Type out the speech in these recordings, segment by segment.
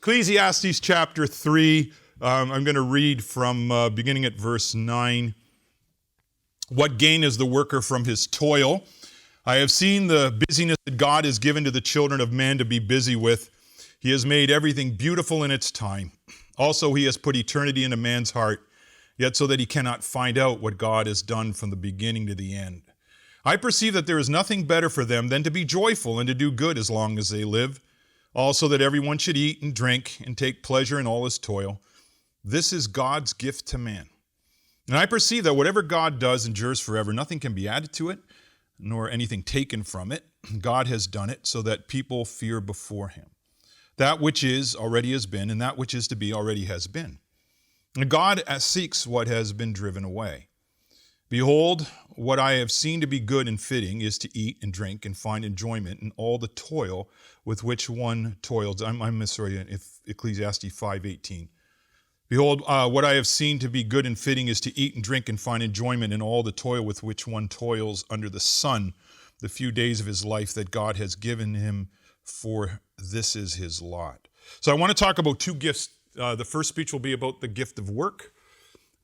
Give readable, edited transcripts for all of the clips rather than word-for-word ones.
Ecclesiastes chapter 3, I'm going to read from beginning at verse 9. What gain is the worker from his toil? I have seen the busyness that God has given to the children of man to be busy with. He has made everything beautiful in its time. Also, he has put eternity into man's heart, yet so that he cannot find out what God has done from the beginning to the end. I perceive that there is nothing better for them than to be joyful and to do good as long as they live. Also that everyone should eat and drink and take pleasure in all his toil. This is God's gift to man. And I perceive that whatever God does endures forever. Nothing can be added to it, nor anything taken from it. God has done it so that people fear before him. That which is already has been, and that which is to be already has been. And God seeks what has been driven away. Behold, what I have seen to be good and fitting is to eat and drink and find enjoyment in all the toil with which one toils. I'm sorry, Ecclesiastes 5:18. Behold, what I have seen to be good and fitting is to eat and drink and find enjoyment in all the toil with which one toils under the sun, the few days of his life that God has given him, for this is his lot. So I want to talk about two gifts. The first speech will be about the gift of work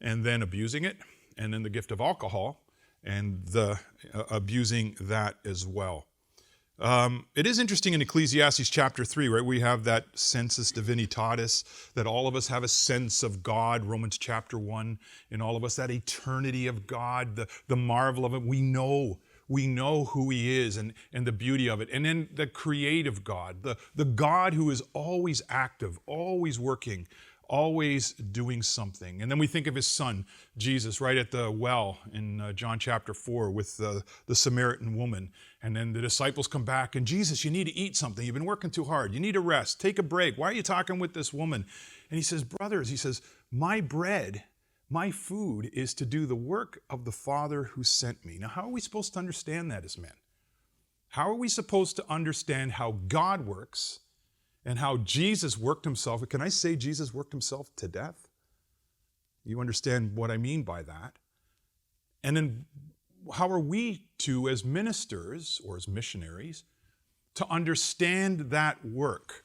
and then abusing it, and then the gift of alcohol and the abusing that as well. It is interesting in Ecclesiastes chapter 3, right? We have that sensus divinitatis, that all of us have a sense of God, Romans chapter 1, in all of us, that eternity of God, the marvel of it. We know who he is and the beauty of it. And then the creative God, the God who is always active, always working, always doing something. And then we think of his son, Jesus, right at the well in John chapter 4 with the Samaritan woman. And then the disciples come back and, Jesus, you need to eat something. You've been working too hard. You need to rest. Take a break. Why are you talking with this woman? And he says, brothers, he says, my bread, my food is to do the work of the Father who sent me. Now, how are we supposed to understand that as men? How are we supposed to understand how God works and how Jesus worked himself? Can I say Jesus worked himself to death? You understand what I mean by that. And then how are we to, as ministers or as missionaries, to understand that work?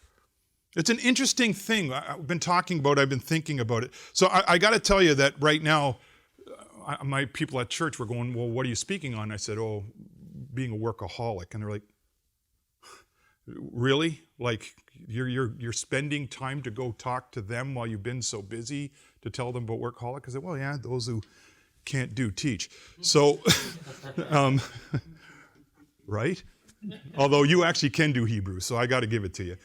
It's an interesting thing. I've been thinking about it. So I got to tell you that right now, my people at church were going, well, what are you speaking on? I said, oh, being a workaholic. And they're like, really? Like you're spending time to go talk to them while you've been so busy to tell them about workaholic? I said, well, yeah, those who can't teach. So, right? Although you actually can do Hebrew, so I got to give it to you.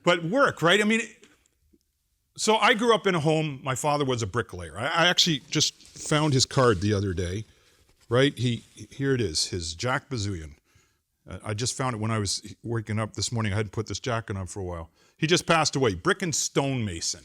But work, right? I mean, so I grew up in a home, my father was a bricklayer. I actually just found his card the other day, right? Here it is, his Jack Bezuyen. I just found it when I was waking up this morning. I hadn't put this jacket on for a while. He just passed away, brick and stone mason.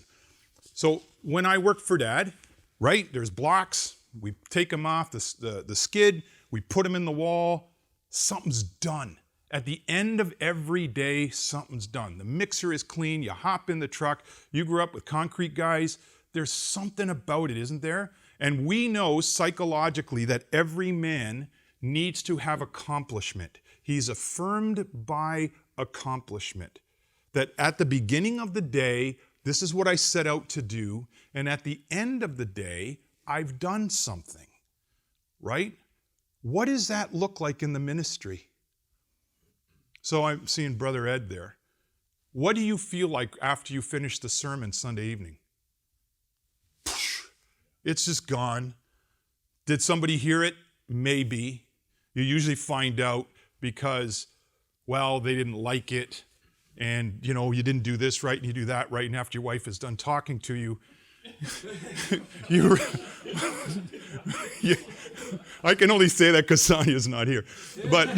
So when I worked for Dad, right, there's blocks. We take them off the skid. We put them in the wall. Something's done. At the end of every day, something's done. The mixer is clean. You hop in the truck. You grew up with concrete guys. There's something about it, isn't there? And we know psychologically that every man needs to have accomplishment. He's affirmed by accomplishment. That at the beginning of the day, this is what I set out to do. And at the end of the day, I've done something. Right? What does that look like in the ministry? So I'm seeing Brother Ed there. What do you feel like after you finish the sermon Sunday evening? It's just gone. Did somebody hear it? Maybe. You usually find out because, well, they didn't like it, and, you know, you didn't do this right, and you do that right, and after your wife is done talking to you, I can only say that because Sonia's not here. But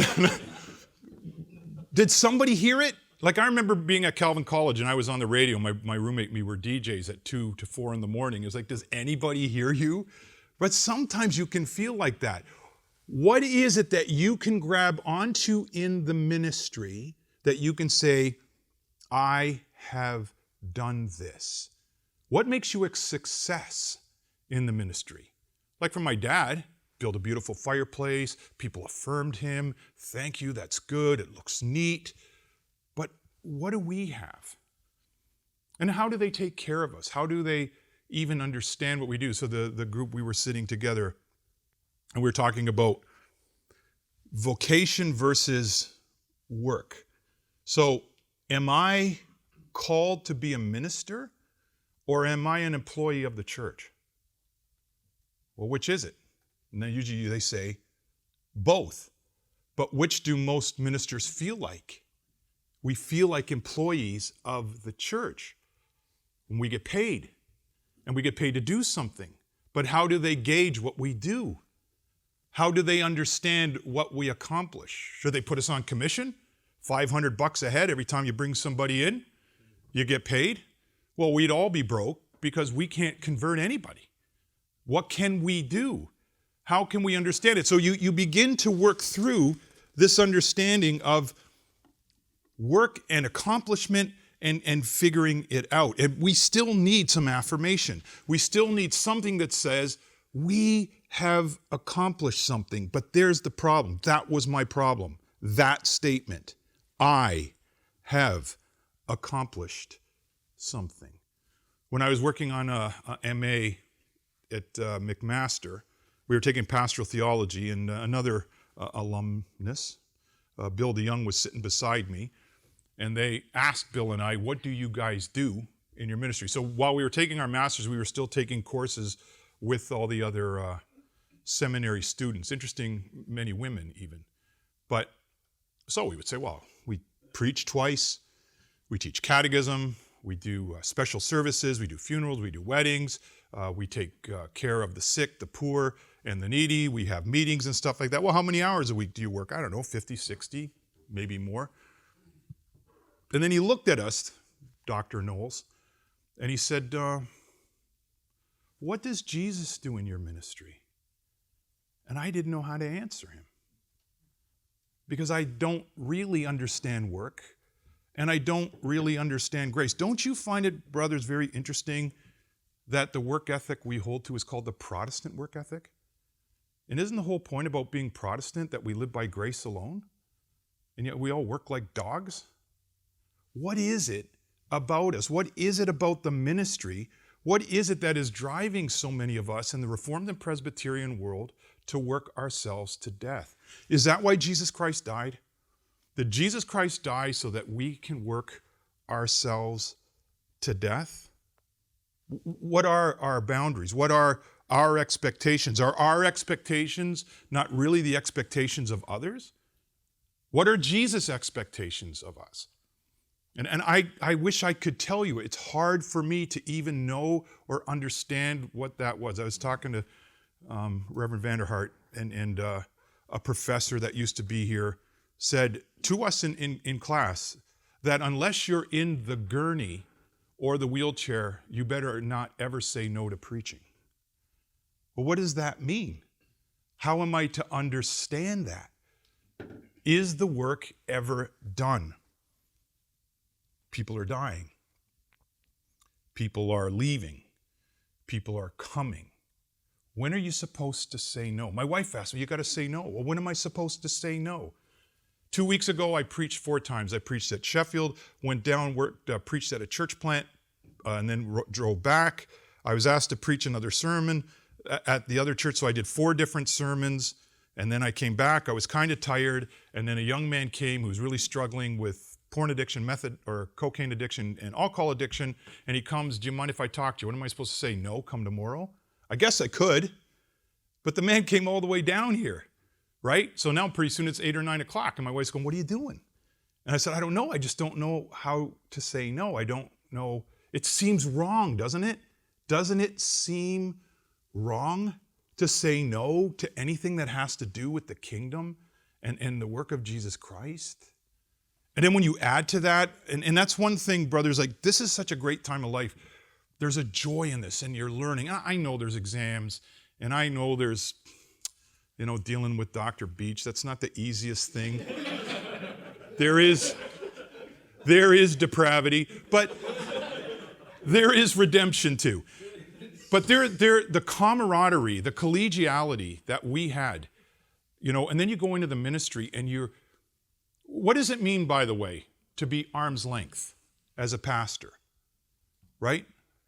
did somebody hear it? Like, I remember being at Calvin College, and I was on the radio. My roommate and me were DJs at 2 to 4 in the morning. It was like, does anybody hear you? But sometimes you can feel like that. What is it that you can grab onto in the ministry that you can say, I have done this? What makes you a success in the ministry? Like for my dad, built a beautiful fireplace, people affirmed him, thank you, that's good, it looks neat. But what do we have? And how do they take care of us? How do they even understand what we do? So the group, we were sitting together and we were talking about vocation versus work. So am I called to be a minister or am I an employee of the church? Well, which is it? And then usually they say both. But which do most ministers feel like? We feel like employees of the church. And we get paid. And we get paid to do something. But how do they gauge what we do? How do they understand what we accomplish? Should they put us on commission? $500 a head every time you bring somebody in? You get paid? Well, we'd all be broke because we can't convert anybody. What can we do? How can we understand it? So you begin to work through this understanding of work and accomplishment and figuring it out. And we still need some affirmation. We still need something that says, we have accomplished something. But there's the problem. That was my problem. That statement. I have accomplished something. When I was working on a MA at McMaster, we were taking pastoral theology, and another alumnus, Bill DeYoung, was sitting beside me, and they asked Bill and I, what do you guys do in your ministry? So while we were taking our masters, we were still taking courses with all the other seminary students, interesting, many women even. But so we would say, well, we preach twice, we teach catechism, we do special services, we do funerals, we do weddings, we take care of the sick, the poor, and the needy. We have meetings and stuff like that. Well, how many hours a week do you work? I don't know, 50, 60, maybe more. And then he looked at us, Dr. Knowles, and he said, what does Jesus do in your ministry? And I didn't know how to answer him because I don't really understand work and I don't really understand grace. Don't you find it, brothers, very interesting that the work ethic we hold to is called the Protestant work ethic? And isn't the whole point about being Protestant that we live by grace alone? And yet we all work like dogs? What is it about us? What is it about the ministry? What is it that is driving so many of us in the Reformed and Presbyterian world to work ourselves to death? Is that why Jesus Christ died? Did Jesus Christ die so that we can work ourselves to death? What are our boundaries? What are our expectations? Are our expectations not really the expectations of others? What are Jesus' expectations of us? And I wish I could tell you. It's hard for me to even know or understand what that was. I was talking to Reverend Vanderhart, and a professor that used to be here said to us in class that unless you're in the gurney or the wheelchair, you better not ever say no to preaching. Well, what does that mean? How am I to understand that? Is the work ever done? People are dying. People are leaving. People are coming. When are you supposed to say no? My wife asked me, you got to say no. Well, when am I supposed to say no? 2 weeks ago, I preached 4 times. I preached at Sheffield, went down, worked, preached at a church plant, and then drove back. I was asked to preach another sermon at the other church, so I did 4 different sermons, and then I came back. I was kind of tired, and then a young man came who was really struggling with porn addiction, method or cocaine addiction, and alcohol addiction, and he comes, do you mind if I talk to you? What am I supposed to say? No, come tomorrow? I guess I could, but the man came all the way down here, right? So now pretty soon it's 8 or 9 o'clock, and my wife's going, what are you doing? And I said, I don't know. I just don't know how to say no. I don't know. It seems wrong, doesn't it? Doesn't it seem wrong to say no to anything that has to do with the kingdom and the work of Jesus Christ? And then when you add to that, and that's one thing, brothers, like this is such a great time of life. There's a joy in this, and you're learning. I know there's exams, and I know there's, dealing with Dr. Beach. That's not the easiest thing. There is depravity, but there is redemption too. But the camaraderie, the collegiality that we had, and then you go into the ministry and what does it mean, by the way, to be arm's length as a pastor, right?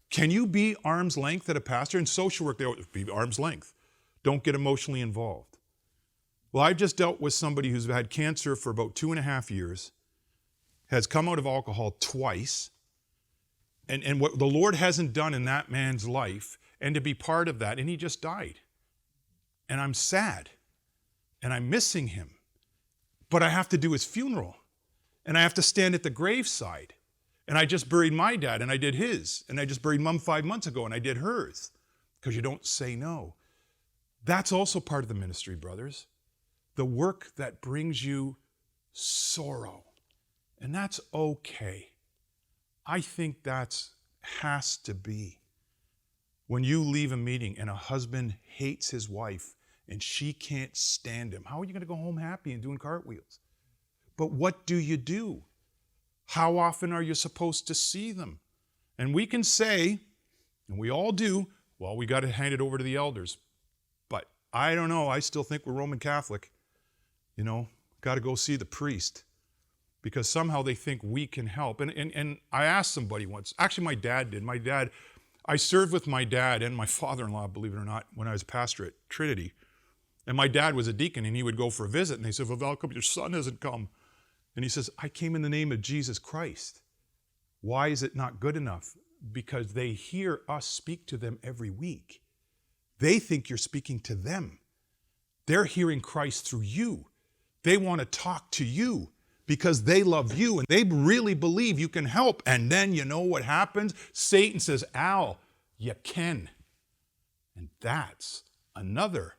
Can you be arm's length at a pastor? In social work, they always be arm's length. Don't get emotionally involved. Well, I've just dealt with somebody who's had cancer for about 2.5 years, has come out of alcohol twice, and what the Lord hasn't done in that man's life, and to be part of that, and he just died. And I'm sad, and I'm missing him. But I have to do his funeral, and I have to stand at the graveside. And I just buried my dad, and I did his. And I just buried Mom 5 months ago, and I did hers. Because you don't say no. That's also part of the ministry, brothers. The work that brings you sorrow. And that's okay. I think that has to be. When you leave a meeting and a husband hates his wife and she can't stand him, how are you going to go home happy and doing cartwheels? But what do you do? How often are you supposed to see them? And we can say, and we all do, well, we got to hand it over to the elders. But I don't know, I still think we're Roman Catholic. Got to go see the priest. Because somehow they think we can help. And I asked somebody once, actually my dad did. I served with my dad and my father-in-law, believe it or not, when I was pastor at Trinity. And my dad was a deacon, and he would go for a visit. And they said, well, how come your son hasn't come? And he says, I came in the name of Jesus Christ. Why is it not good enough? Because they hear us speak to them every week. They think you're speaking to them. They're hearing Christ through you. They want to talk to you because they love you and they really believe you can help. And then you know what happens? Satan says, Al, you can. And that's another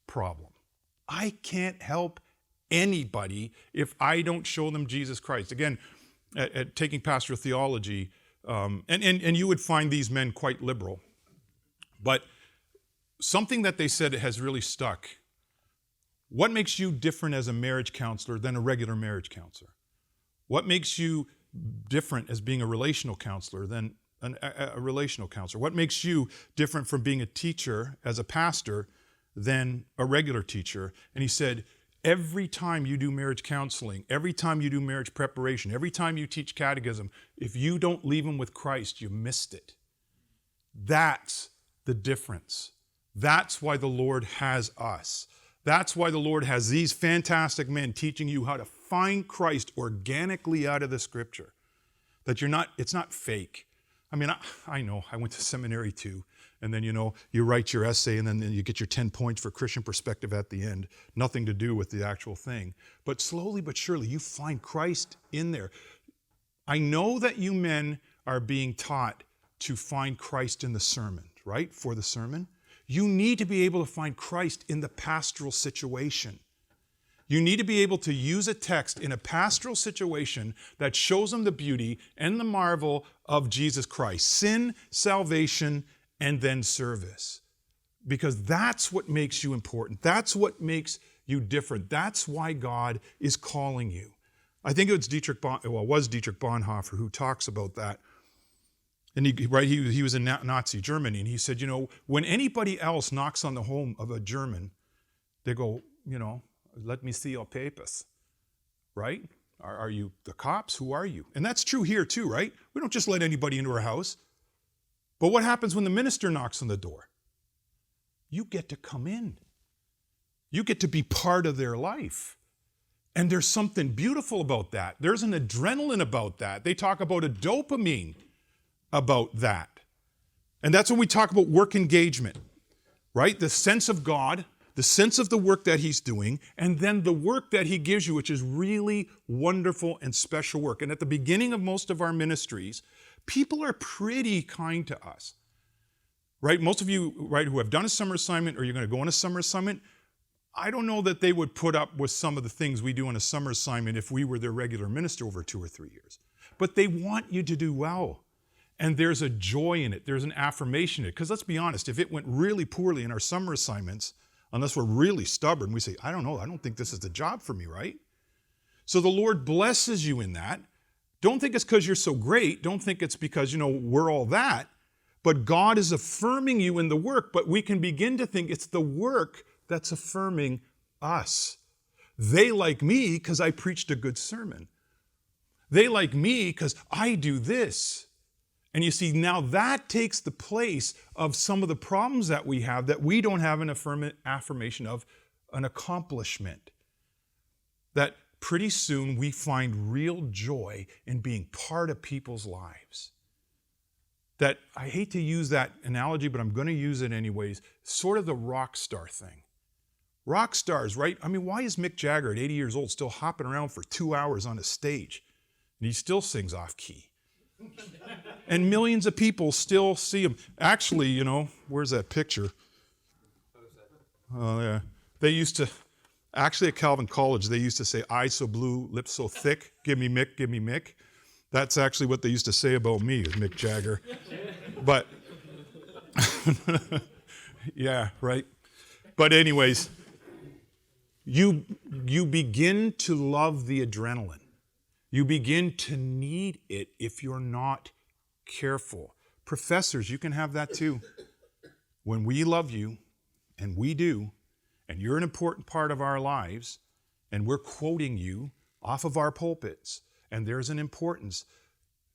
problem. I can't help anybody if I don't show them Jesus Christ. Again, at taking pastoral theology, and you would find these men quite liberal, but something that they said has really stuck. What makes you different as a marriage counselor than a regular marriage counselor? What makes you different as being a relational counselor than a relational counselor? What makes you different from being a teacher as a pastor than a regular teacher? And he said, every time you do marriage counseling, every time you do marriage preparation, every time you teach catechism, if you don't leave them with Christ, you missed it. That's the difference. That's why the Lord has us. That's why the Lord has these fantastic men teaching you how to find Christ organically out of the Scripture. That it's not fake. I mean, I know, I went to seminary too. And then, you write your essay and then you get your 10 points for Christian perspective at the end. Nothing to do with the actual thing. But slowly but surely, you find Christ in there. I know that you men are being taught to find Christ in the sermon, right? For the sermon. You need to be able to find Christ in the pastoral situation. You need to be able to use a text in a pastoral situation that shows them the beauty and the marvel of Jesus Christ. Sin, salvation, and then service. Because that's what makes you important. That's what makes you different. That's why God is calling you. I think it was Dietrich Bonhoeffer who talks about that. And he was in Nazi Germany, and he said, when anybody else knocks on the home of a German, they go, let me see your papers, right? Are you the cops? Who are you? And that's true here too, right? We don't just let anybody into our house. But what happens when the minister knocks on the door? You get to come in. You get to be part of their life. And there's something beautiful about that. There's an adrenaline about that. They talk about a dopamine about that. And that's when we talk about work engagement, right? The sense of God, the sense of the work that he's doing, and then the work that he gives you, which is really wonderful and special work. And at the beginning of most of our ministries, people are pretty kind to us, right? Most of you, right, who have done a summer assignment or you're going to go on a summer assignment, I don't know that they would put up with some of the things we do on a summer assignment if we were their regular minister over 2 or 3 years. But they want you to do well. And there's a joy in it. There's an affirmation in it. Because let's be honest, if it went really poorly in our summer assignments, unless we're really stubborn, we say, I don't know, I don't think this is the job for me, right? So the Lord blesses you in that. Don't think it's because you're so great. Don't think it's because, we're all that. But God is affirming you in the work. But we can begin to think it's the work that's affirming us. They like me because I preached a good sermon. They like me because I do this. And you see, now that takes the place of some of the problems that we have, that we don't have an affirmation of an accomplishment. That pretty soon we find real joy in being part of people's lives. That, I hate to use that analogy, but I'm going to use it anyways, sort of the rock star thing. Rock stars, right? I mean, why is Mick Jagger at 80 years old still hopping around for 2 hours on a stage? And he still sings off key. And millions of people still see him. Actually, you know, where's that picture? Oh, yeah. They used to, actually at Calvin College, they used to say, eyes so blue, lips so thick, give me Mick, give me Mick. That's actually what they used to say about me, is Mick Jagger. But, yeah, right. But anyways, you begin to love the adrenaline. You begin to need it if you're not careful. Professors, you can have that too. When we love you, and we do, and you're an important part of our lives, and we're quoting you off of our pulpits, and there's an importance,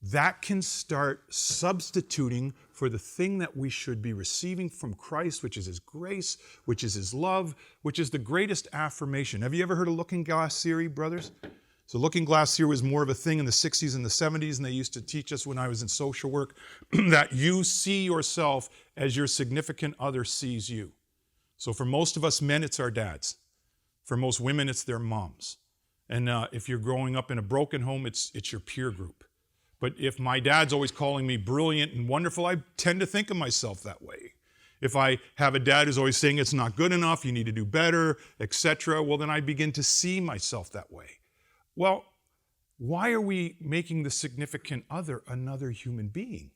that can start substituting for the thing that we should be receiving from Christ, which is His grace, which is His love, which is the greatest affirmation. Have you ever heard of Looking Glass Theory, brothers? So Looking Glass Theory was more of a thing in the 60s and the 70s, and they used to teach us when I was in social work that you see yourself as your significant other sees you. So for most of us men, it's our dads. For most women, it's their moms. And if you're growing up in a broken home, it's your peer group. But if my dad's always calling me brilliant and wonderful, I tend to think of myself that way. If I have a dad who's always saying it's not good enough, you need to do better, etc., well, then I begin to see myself that way. Well, why are we making the significant other another human being?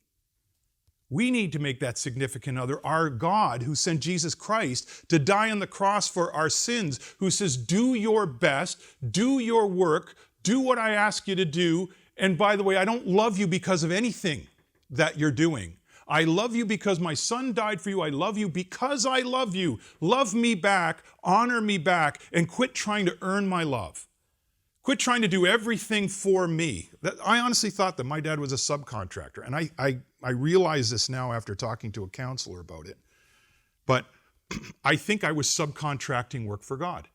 We need to make that significant other our God, who sent Jesus Christ to die on the cross for our sins, who says, do your best, do your work, do what I ask you to do. And by the way, I don't love you because of anything that you're doing. I love you because my son died for you. I love you because I love you. Love me back, honor me back, and quit trying to earn my love. Quit trying to do everything for me. I honestly thought that my dad was a subcontractor, and I realize this now after talking to a counselor about it. But I think I was subcontracting work for God.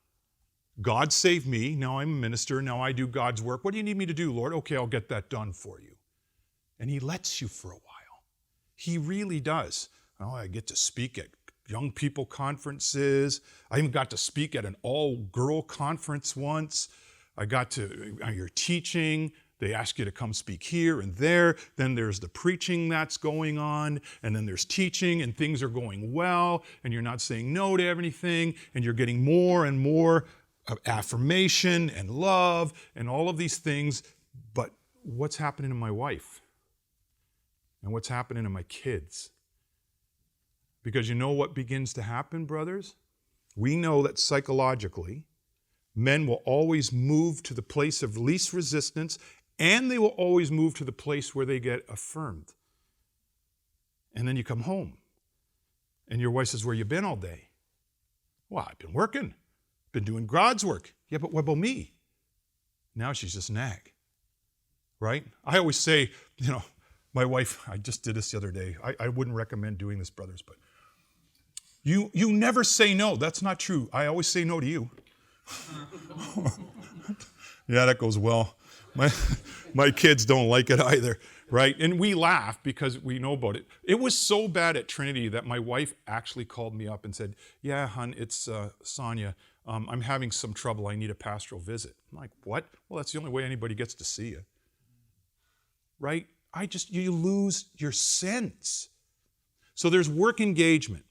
God saved me. Now I'm a minister. Now I do God's work. What do you need me to do, Lord? Okay, I'll get that done for you. And He lets you for a while. He really does. Oh, I get to speak at young people conferences. I even got to speak at an all-girl conference once. I got to, you're teaching, they ask you to come speak here and there, then there's the preaching that's going on, and then there's teaching, and things are going well, and you're not saying no to everything, and you're getting more and more affirmation and love and all of these things. But what's happening to my wife? And what's happening to my kids? Because you know what begins to happen, brothers? We know that psychologically, men will always move to the place of least resistance, and they will always move to the place where they get affirmed. And then you come home, and your wife says, where you been all day? Well, I've been working, been doing God's work. Yeah, but what about me? Now she's just nag, right? I always say, you know, my wife, I just did this the other day. I wouldn't recommend doing this, brothers, but you never say no. That's not true. I always say no to you. Yeah, that goes well. My kids don't like it either, right? And we laugh because we know about it. It was so bad at Trinity that my wife actually called me up and said, yeah, hon, it's Sonia. I'm having some trouble. I need a pastoral visit. I'm like, what? Well, that's the only way anybody gets to see you, right? You lose your sense. So there's work engagement.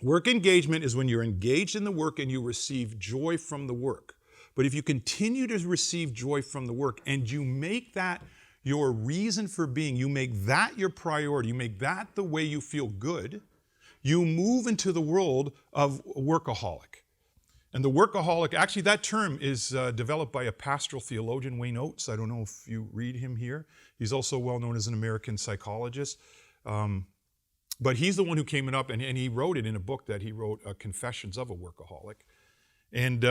Work engagement is when you're engaged in the work and you receive joy from the work. But if you continue to receive joy from the work and you make that your reason for being, you make that your priority, you make that the way you feel good, you move into the world of workaholic. And the workaholic, actually that term is developed by a pastoral theologian, Wayne Oates. I don't know if you read him here. He's also well known as an American psychologist. But he's the one who came it up, and he wrote it in a book that he wrote, Confessions of a Workaholic. And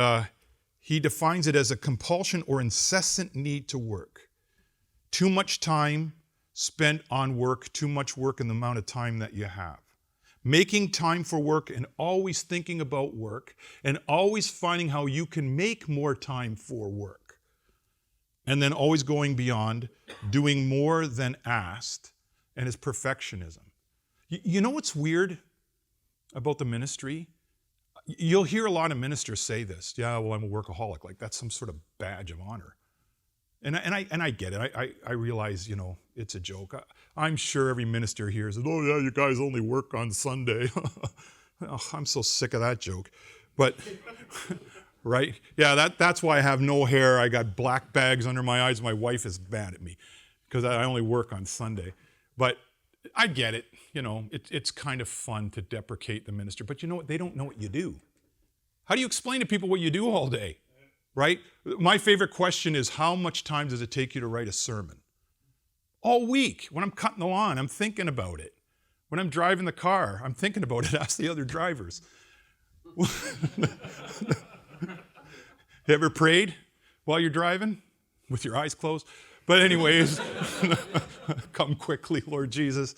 he defines it as a compulsion or incessant need to work. Too much time spent on work, too much work in the amount of time that you have. Making time for work and always thinking about work and always finding how you can make more time for work. And then always going beyond, doing more than asked, and is perfectionism. You know what's weird about the ministry? You'll hear a lot of ministers say this. Yeah, well, I'm a workaholic. Like that's some sort of badge of honor. And I get it. I realize, it's a joke. I'm sure every minister here says, oh yeah, you guys only work on Sunday. Oh, I'm so sick of that joke. But, right? Yeah, that's why I have no hair. I got black bags under my eyes. My wife is mad at me because I only work on Sunday. But I get it. It's kind of fun to deprecate the minister. But you know what? They don't know what you do. How do you explain to people what you do all day? Right? My favorite question is, how much time does it take you to write a sermon? All week. When I'm cutting the lawn, I'm thinking about it. When I'm driving the car, I'm thinking about it. Ask the other drivers. You ever prayed while you're driving with your eyes closed? But anyways, come quickly, Lord Jesus.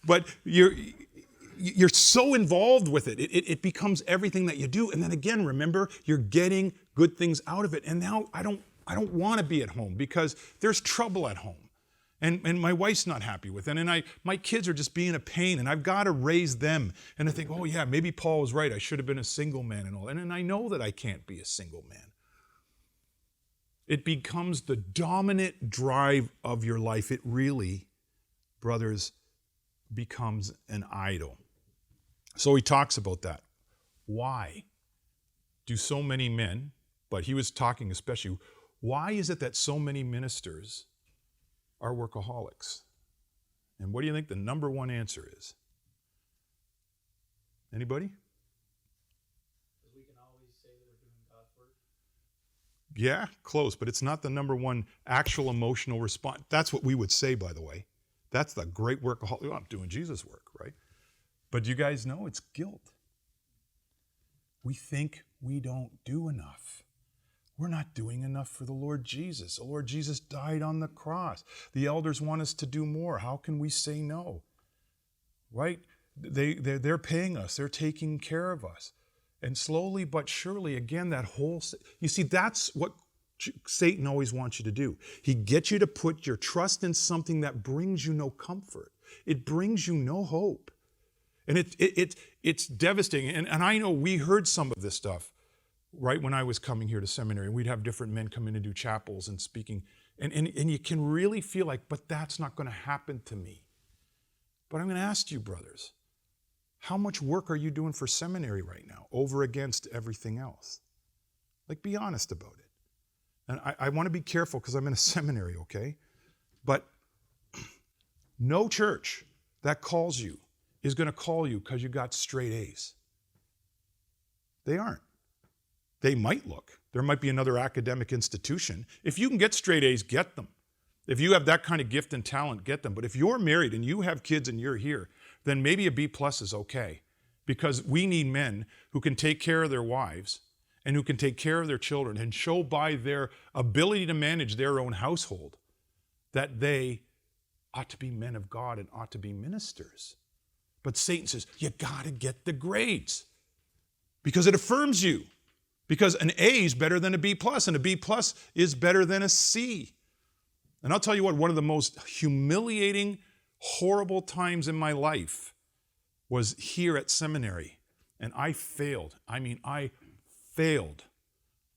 But you're so involved with it. It becomes everything that you do. And then again, remember, you're getting good things out of it. And now I don't want to be at home because there's trouble at home. And my wife's not happy with it. And my kids are just being a pain, and I've got to raise them. And I think, oh yeah, maybe Paul was right. I should have been a single man and all. And I know that I can't be a single man. It becomes the dominant drive of your life. It really, brothers, becomes an idol. So he talks about that. Why do so many men, but he was talking especially, why is it that so many ministers are workaholics? And what do you think the number one answer is? Anybody? Because we can always say that we're doing God's work. Yeah, close, but it's not the number one actual emotional response. That's what we would say, by the way. That's the great workaholic. Oh, I'm doing Jesus' work, right? But you guys know it's guilt. We think we don't do enough. We're not doing enough for the Lord Jesus. The Lord Jesus died on the cross. The elders want us to do more. How can we say no? Right? They're paying us. They're taking care of us. And slowly but surely, again, that whole... You see, that's what Satan always wants you to do. He gets you to put your trust in something that brings you no comfort. It brings you no hope. And it's devastating. And I know we heard some of this stuff right when I was coming here to seminary. We'd have different men come in and do chapels and speaking. And you can really feel like, but that's not going to happen to me. But I'm going to ask you, brothers, how much work are you doing for seminary right now over against everything else? Like, be honest about it. And I want to be careful because I'm in a seminary, okay? But no church that calls you is going to call you because you got straight A's. They aren't. They might look. There might be another academic institution. If you can get straight A's, get them. If you have that kind of gift and talent, get them. But if you're married and you have kids and you're here, then maybe a B+ is okay. Because we need men who can take care of their wives and who can take care of their children and show by their ability to manage their own household that they ought to be men of God and ought to be ministers. But Satan says, you got to get the grades because it affirms you. Because an A is better than a B+, and a B+ is better than a C. And I'll tell you what, one of the most humiliating, horrible times in my life was here at seminary. And I failed. I failed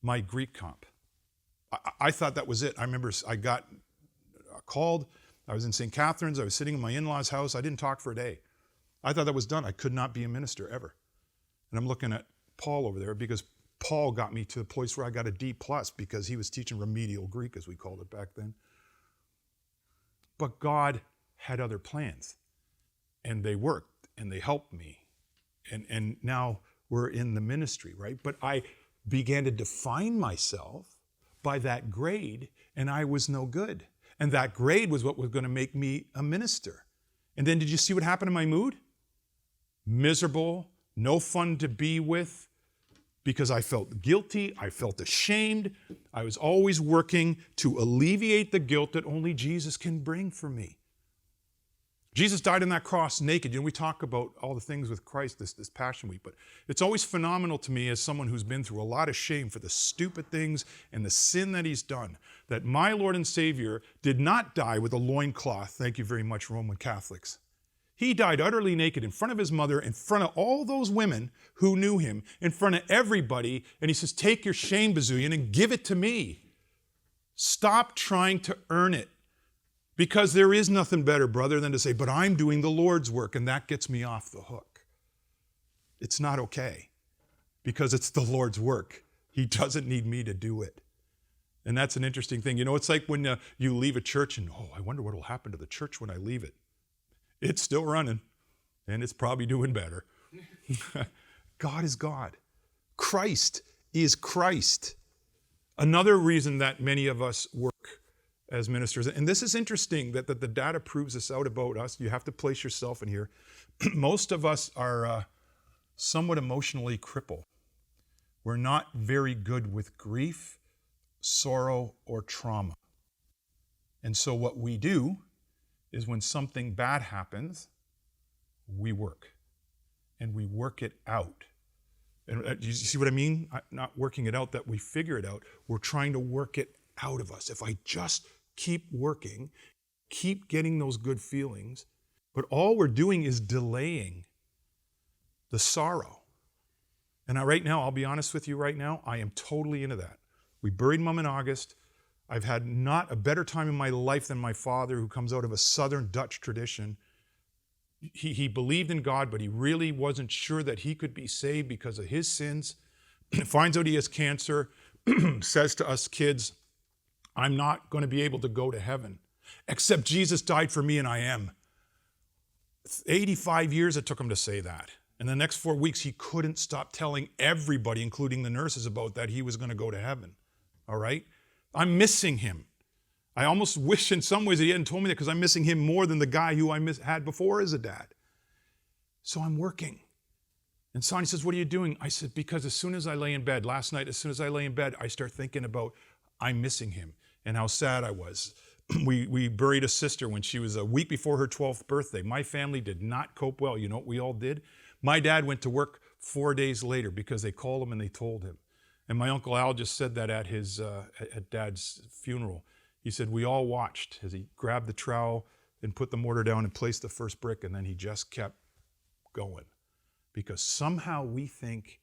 my Greek comp. I thought that was it. I remember I got called. I was in St. Catharines. I was sitting in my in-laws' house. I didn't talk for a day. I thought that was done. I could not be a minister ever. And I'm looking at Paul over there because Paul got me to the place where I got a D+ because he was teaching remedial Greek, as we called it back then. But God had other plans, and they worked, and they helped me. And now we're in the ministry, right? But I began to define myself by that grade, and I was no good. And that grade was what was going to make me a minister. And then did you see what happened to my mood? Miserable, no fun to be with, because I felt guilty, I felt ashamed. I was always working to alleviate the guilt that only Jesus can bring for me. Jesus died on that cross naked. You know, we talk about all the things with Christ this Passion Week, but it's always phenomenal to me as someone who's been through a lot of shame for the stupid things and the sin that he's done, that my Lord and Savior did not die with a loincloth. Thank you very much, Roman Catholics. He died utterly naked in front of his mother, in front of all those women who knew him, in front of everybody, and he says, take your shame, Bezuyen, and give it to me. Stop trying to earn it. Because there is nothing better, brother, than to say, but I'm doing the Lord's work, and that gets me off the hook. It's not okay, because it's the Lord's work. He doesn't need me to do it. And that's an interesting thing. You know, it's like when you leave a church and, I wonder what will happen to the church when I leave it. It's still running, and it's probably doing better. God is God. Christ is Christ. Another reason that many of us work as ministers, and this is interesting that the data proves this out about us. You have to place yourself in here. Most of us are somewhat emotionally crippled. We're not very good with grief, sorrow, or trauma. And so what we do is when something bad happens, we work. And we work it out. And you see what I mean? Not working it out that we figure it out. We're trying to work it out of us. If I just keep working, keep getting those good feelings, but all we're doing is delaying the sorrow. And right now, I'll be honest with you right now, I am totally into that. We buried Mom in August. I've had not a better time in my life than my father, who comes out of a Southern Dutch tradition. He believed in God, but he really wasn't sure that he could be saved because of his sins. Finds out he has cancer, says to us kids, I'm not going to be able to go to heaven, except Jesus died for me and I am. 85 years it took him to say that. And the next 4 weeks, he couldn't stop telling everybody, including the nurses, about that he was going to go to heaven. All right? I'm missing him. I almost wish in some ways that he hadn't told me that, because I'm missing him more than the guy who I had before as a dad. So I'm working. And Sonia says, what are you doing? I said, because as soon as I lay in bed, last night, as soon as I lay in bed, I start thinking about I'm missing him and how sad I was. We buried a sister when she was a week before her 12th birthday. My family did not cope well. You know what we all did? My dad went to work 4 days later because they called him and they told him. And my Uncle Al just said that at his at Dad's funeral. He said, we all watched as he grabbed the trowel and put the mortar down and placed the first brick, and then he just kept going. Because somehow we think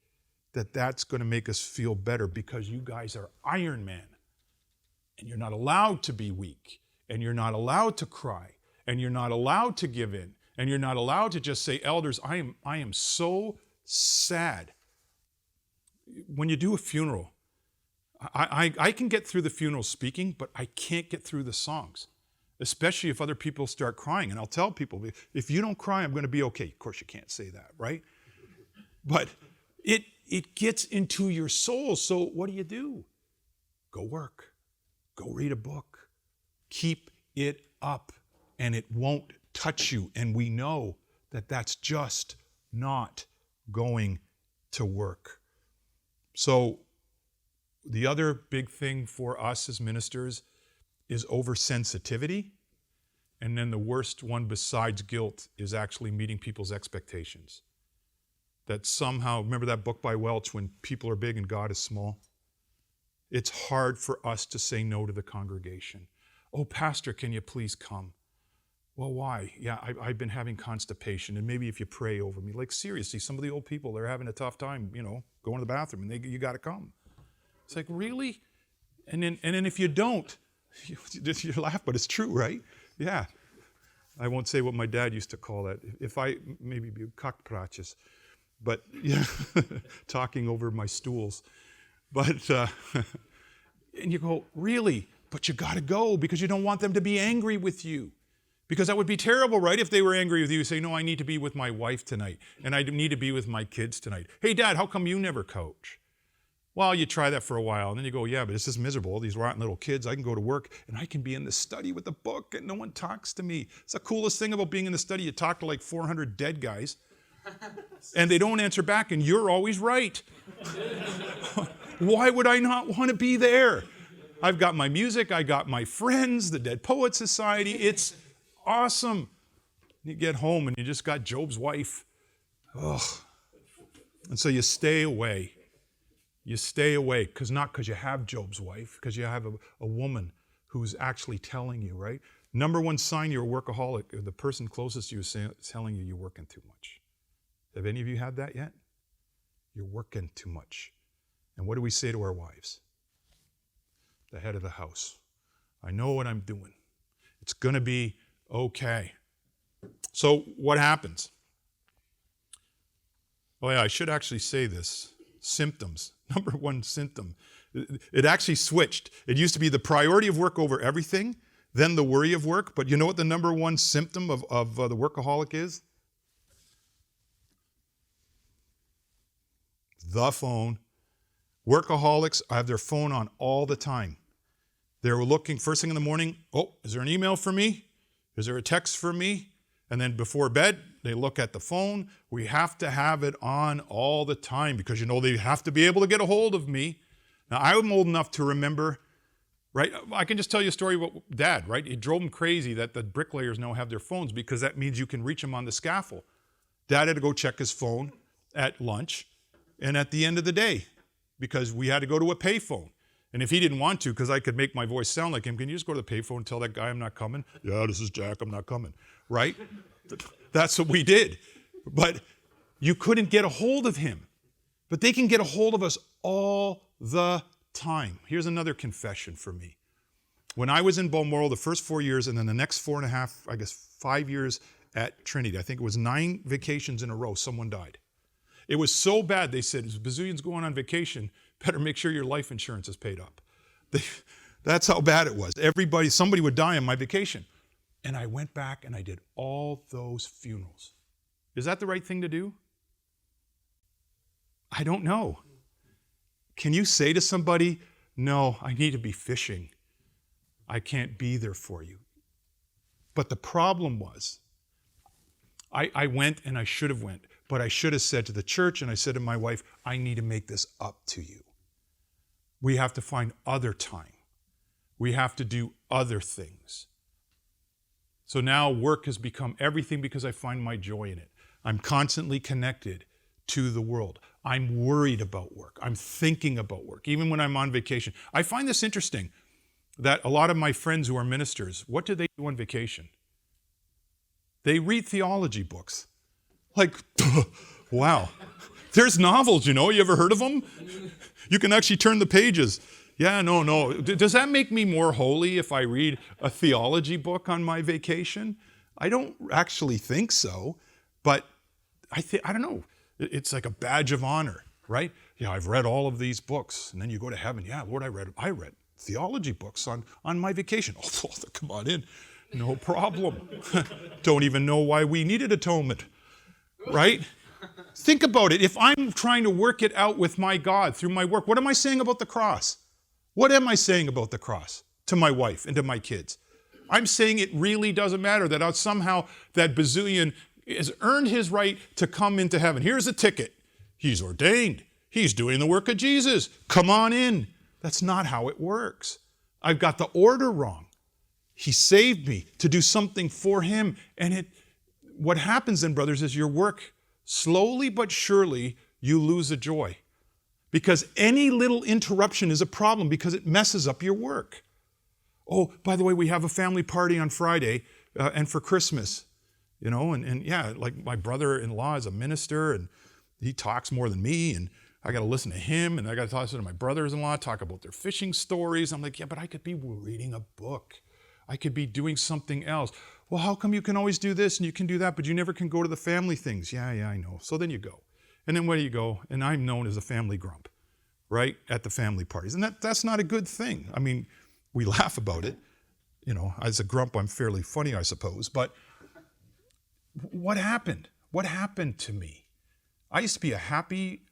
that that's going to make us feel better, because you guys are Iron Man. And you're not allowed to be weak. And you're not allowed to cry. And you're not allowed to give in. And you're not allowed to just say, elders, I am so sad. When you do a funeral, I can get through the funeral speaking, but I can't get through the songs, especially if other people start crying. And I'll tell people, if you don't cry, I'm going to be okay. Of course, you can't say that, right? But it gets into your soul. So what do? Go work. Go read a book. Keep it up, and it won't touch you. And we know that that's just not going to work. So the other big thing for us as ministers is oversensitivity. And then the worst one besides guilt is actually meeting people's expectations. That somehow, remember that book by Welch, When People Are Big and God is Small? It's hard for us to say no to the congregation. Oh, Pastor, can you please come? Well, why? Yeah, I've been having constipation, and maybe if you pray over me. Like, seriously, some of the old people, they're having a tough time, going to the bathroom, and you got to come. It's like, really? And then if you don't, you laugh, but it's true, right? Yeah. I won't say what my dad used to call that. If I maybe be kakpraatjes, but yeah, talking over my stools. But, and you go, really? But you got to go, because you don't want them to be angry with you. Because that would be terrible, right? If they were angry with you, say, no, I need to be with my wife tonight, and I need to be with my kids tonight. Hey, Dad, how come you never coach? Well, you try that for a while, and then you go, yeah, but it's just miserable. These rotten little kids, I can go to work, and I can be in the study with the book, and no one talks to me. It's the coolest thing about being in the study. You talk to like 400 dead guys, And they don't answer back, and you're always right. Why would I not want to be there? I've got my music, I got my friends, the Dead Poets Society. It's awesome. You get home and you just got Job's wife. Ugh. And so you stay away. You stay away, not because you have Job's wife, because you have a woman who's actually telling you, right? Number one sign you're a workaholic, the person closest to you is telling you you're working too much. Have any of you had that yet? You're working too much. And what do we say to our wives? The head of the house. I know what I'm doing. It's going to be okay. So what happens? Oh yeah, I should actually say this. Symptoms. Number one symptom. It actually switched. It used to be the priority of work over everything, then the worry of work. But you know what the number one symptom of the workaholic is? The phone. Workaholics have their phone on all the time. They're looking first thing in the morning, oh, is there an email for me? Is there a text for me? And then before bed, they look at the phone. We have to have it on all the time because, they have to be able to get a hold of me. Now, I'm old enough to remember, right? I can just tell you a story about Dad, right? It drove him crazy that the bricklayers now have their phones because that means you can reach them on the scaffold. Dad had to go check his phone at lunch and at the end of the day because we had to go to a payphone. And if he didn't want to, because I could make my voice sound like him, can you just go to the payphone and tell that guy I'm not coming? Yeah, this is Jack, I'm not coming, right? That's what we did. But you couldn't get a hold of him. But they can get a hold of us all the time. Here's another confession for me. When I was in Balmoral the first 4 years, and then the next 5 years at Trinity, I think it was 9 vacations in a row, someone died. It was so bad, they said, Bezuyen's going on vacation, better make sure your life insurance is paid up. That's how bad it was. Somebody would die on my vacation. And I went back and I did all those funerals. Is that the right thing to do? I don't know. Can you say to somebody, no, I need to be fishing. I can't be there for you. But the problem was, I went and I should have went, but I should have said to the church and I said to my wife, I need to make this up to you. We have to find other time. We have to do other things. So now work has become everything because I find my joy in it. I'm constantly connected to the world. I'm worried about work. I'm thinking about work, even when I'm on vacation. I find this interesting that a lot of my friends who are ministers, what do they do on vacation? They read theology books. Like, wow. There's novels, you ever heard of them? You can actually turn the pages. Yeah, no. Does that make me more holy if I read a theology book on my vacation? I don't actually think so, but I don't know. It's like a badge of honor, right? Yeah, I've read all of these books, and then you go to heaven. Yeah, Lord, I read theology books on my vacation. Oh, Father, come on in. No problem. Don't even know why we needed atonement, right? Think about it. If I'm trying to work it out with my God through my work, what am I saying about the cross? What am I saying about the cross to my wife and to my kids? I'm saying it really doesn't matter that somehow that Bezuyen has earned his right to come into heaven. Here's a ticket. He's ordained. He's doing the work of Jesus. Come on in. That's not how it works. I've got the order wrong. He saved me to do something for him. And what happens then, brothers, is your work, slowly but surely, you lose the joy. Because any little interruption is a problem because it messes up your work. Oh, by the way, we have a family party on Friday and for Christmas, and yeah, like my brother-in-law is a minister and he talks more than me and I got to listen to him and I got to listen to my brothers-in-law talk about their fishing stories. I'm like, yeah, but I could be reading a book. I could be doing something else. Well, how come you can always do this and you can do that, but you never can go to the family things? Yeah, I know. So then you go. And then where do you go? And I'm known as a family grump, right, at the family parties. And that's not a good thing. I mean, we laugh about it. As a grump, I'm fairly funny, I suppose. But what happened? What happened to me? I used to be a happy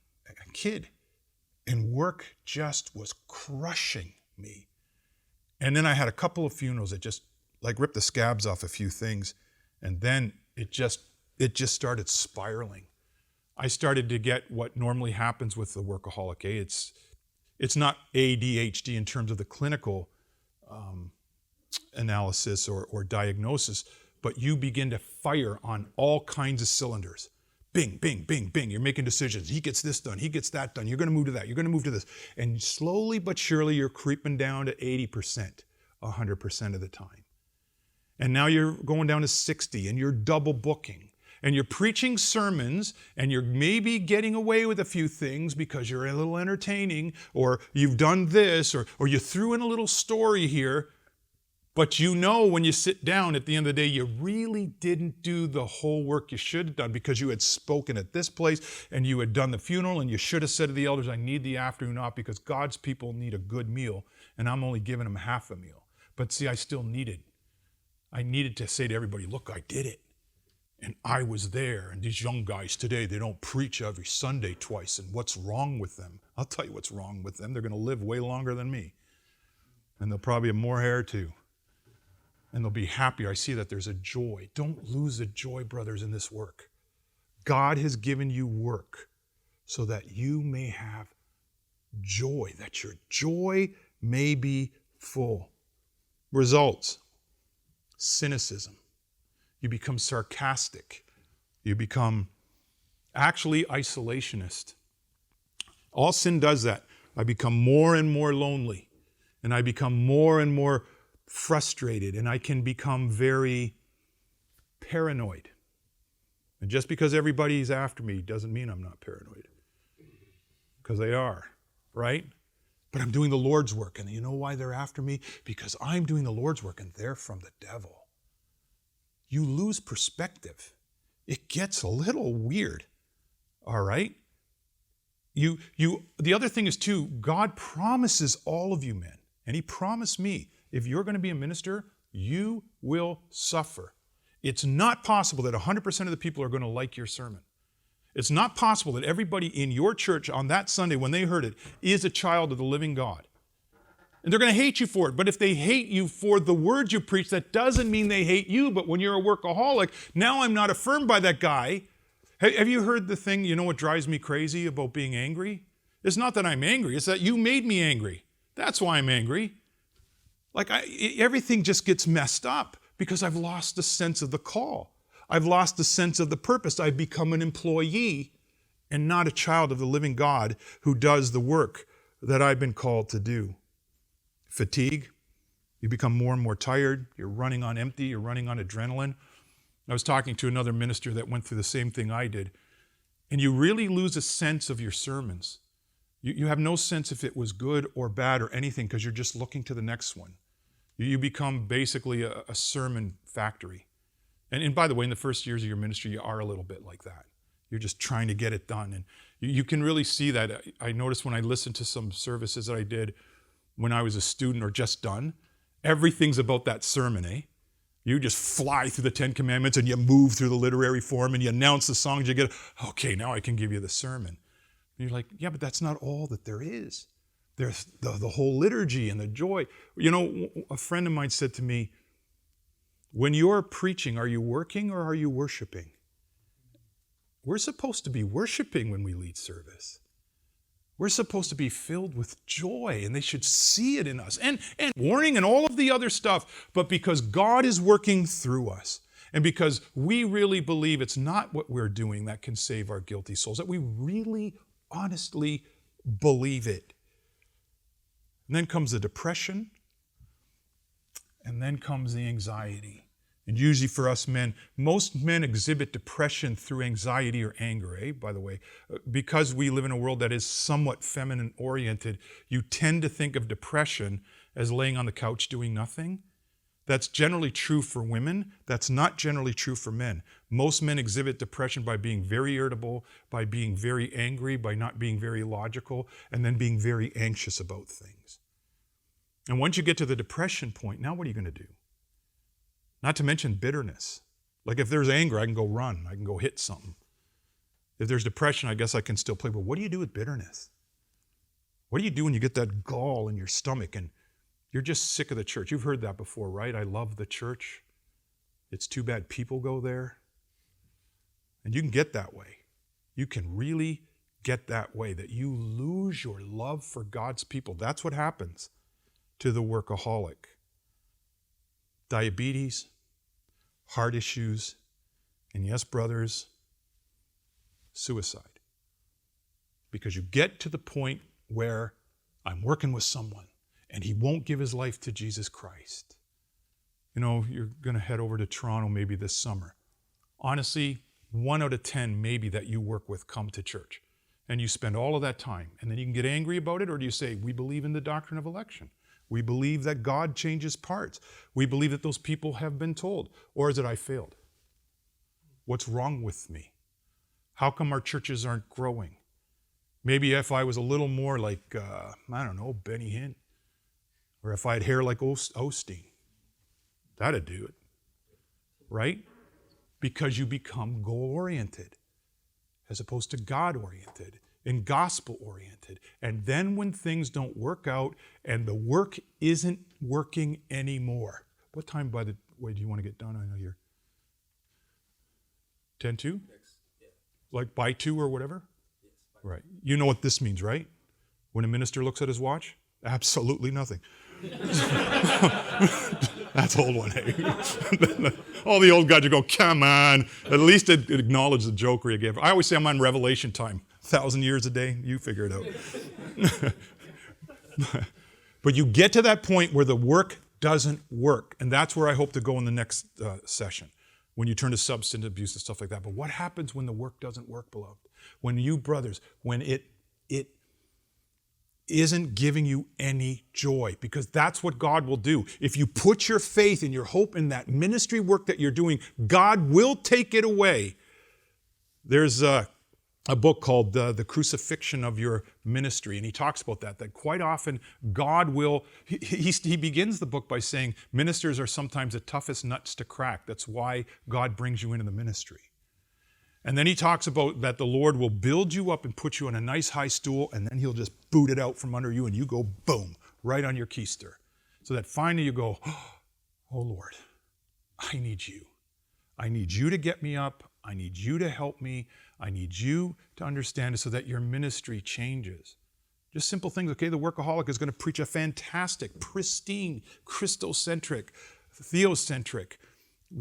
kid, and work just was crushing me. And then I had a couple of funerals that just ripped the scabs off a few things, and then it just started spiraling. I started to get what normally happens with the workaholic. It's not ADHD in terms of the clinical analysis or diagnosis, but you begin to fire on all kinds of cylinders. Bing, bing, bing, bing. You're making decisions. He gets this done. He gets that done. You're going to move to that. You're going to move to this. And slowly but surely, you're creeping down to 80%, 100% of the time. And now you're going down to 60, and you're double booking. And you're preaching sermons, and you're maybe getting away with a few things because you're a little entertaining, or you've done this, or you threw in a little story here. But you know when you sit down at the end of the day, you really didn't do the whole work you should have done because you had spoken at this place and you had done the funeral and you should have said to the elders, I need the afternoon off because God's people need a good meal and I'm only giving them half a meal. But see, I needed to say to everybody, look, I did it. And I was there. And these young guys today, they don't preach every Sunday twice. And what's wrong with them? I'll tell you what's wrong with them. They're going to live way longer than me. And they'll probably have more hair too. And they'll be happier. I see that there's a joy. Don't lose the joy, brothers, in this work. God has given you work so that you may have joy, that your joy may be full. Results: cynicism. You become sarcastic. You become actually isolationist. All sin does that. I become more and more lonely, and I become more and more frustrated, and I can become very paranoid. And just because everybody's after me doesn't mean I'm not paranoid. Because they are, right? But I'm doing the Lord's work, and you know why they're after me? Because I'm doing the Lord's work, and they're from the devil. You lose perspective. It gets a little weird, all right? The other thing is too, God promises all of you men, and He promised me, if you're going to be a minister, you will suffer. It's not possible that 100% of the people are going to like your sermon. It's not possible that everybody in your church on that Sunday when they heard it is a child of the living God. And they're going to hate you for it. But if they hate you for the words you preach, that doesn't mean they hate you. But when you're a workaholic, now I'm not affirmed by that guy. Have you heard the thing, you know what drives me crazy about being angry? It's not that I'm angry. It's that you made me angry. That's why I'm angry. Everything just gets messed up because I've lost the sense of the call. I've lost the sense of the purpose. I've become an employee and not a child of the living God who does the work that I've been called to do. Fatigue. You become more and more tired. You're running on empty. You're running on adrenaline. I was talking to another minister that went through the same thing I did. And you really lose a sense of your sermons. You have no sense if it was good or bad or anything because you're just looking to the next one. You become basically a sermon factory. And by the way, in the first years of your ministry, you are a little bit like that. You're just trying to get it done. And you can really see that. I noticed when I listened to some services that I did when I was a student or just done, everything's about that sermon, eh? You just fly through the 10 Commandments and you move through the literary form and you announce the songs you get. Okay, now I can give you the sermon. And you're like, yeah, but that's not all that there is. There's the whole liturgy and the joy. You know, a friend of mine said to me, when you're preaching, are you working or are you worshiping? We're supposed to be worshiping when we lead service. We're supposed to be filled with joy, and they should see it in us. And warning and all of the other stuff, but because God is working through us, and because we really believe it's not what we're doing that can save our guilty souls, that we really honestly believe it. And then comes the depression, and then comes the anxiety. And usually for us men, most men exhibit depression through anxiety or anger, by the way. Because we live in a world that is somewhat feminine oriented, you tend to think of depression as laying on the couch doing nothing. That's generally true for women. That's not generally true for men. Most men exhibit depression by being very irritable, by being very angry, by not being very logical, and then being very anxious about things. And once you get to the depression point, now what are you going to do? Not to mention bitterness. Like if there's anger, I can go run. I can go hit something. If there's depression, I guess I can still play. But what do you do with bitterness? What do you do when you get that gall in your stomach and you're just sick of the church? You've heard that before, right? I love the church. It's too bad people go there. And you can get that way. You can really get that way, that you lose your love for God's people. That's what happens to the workaholic. Diabetes, heart issues, and yes, brothers, suicide. Because you get to the point where I'm working with someone and he won't give his life to Jesus Christ. You know, you're going to head over to Toronto maybe this summer. Honestly, 1 out of 10 maybe that you work with come to church. And you spend all of that time. And then you can get angry about it, or do you say, we believe in the doctrine of election. We believe that God changes parts. We believe that those people have been told. Or is it I failed? What's wrong with me? How come our churches aren't growing? Maybe if I was a little more like, I don't know, Benny Hinn. Or if I had hair like Osteen. That'd do it. Right? Because you become goal-oriented as opposed to God-oriented and gospel-oriented. And then when things don't work out and the work isn't working anymore. What time, by the way, do you want to get done? I know you're 10-2? Like by 2 or whatever? Right. You know what this means, right? When a minister looks at his watch? Absolutely nothing. That's old one, hey? All the old guys would go, come on. At least it acknowledged the joker you gave. I always say I'm on Revelation time. 1,000 years a day, you figure it out. But you get to that point where the work doesn't work. And that's where I hope to go in the next session, when you turn to substance abuse and stuff like that. But what happens when the work doesn't work, beloved? When you brothers, when it isn't giving you any joy, because that's what God will do. If you put your faith and your hope in that ministry work that you're doing, God will take it away. There's a book called The Crucifixion of Your Ministry, and he talks about that quite often God will, he begins the book by saying ministers are sometimes the toughest nuts to crack. That's why God brings you into the ministry. And then he talks about that the Lord will build you up and put you on a nice high stool, and then he'll just boot it out from under you, and you go boom, right on your keister. So that finally you go, oh Lord, I need you. I need you to get me up. I need you to help me. I need you to understand it so that your ministry changes. Just simple things. Okay, the workaholic is going to preach a fantastic, pristine, Christocentric, theocentric,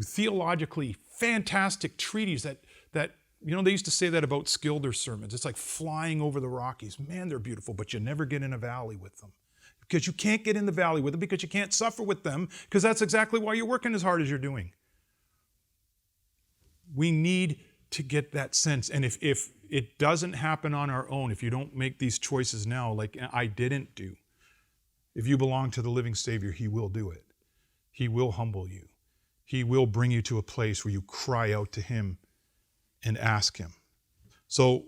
theologically fantastic treatise that you know, they used to say that about Skilder sermons. It's like flying over the Rockies. Man, they're beautiful, but you never get in a valley with them. Because you can't get in the valley with them, because you can't suffer with them, because that's exactly why you're working as hard as you're doing. We need to get that sense. And if it doesn't happen on our own, if you don't make these choices now, like I didn't do, if you belong to the living Savior, he will do it. He will humble you. He will bring you to a place where you cry out to him and ask him. So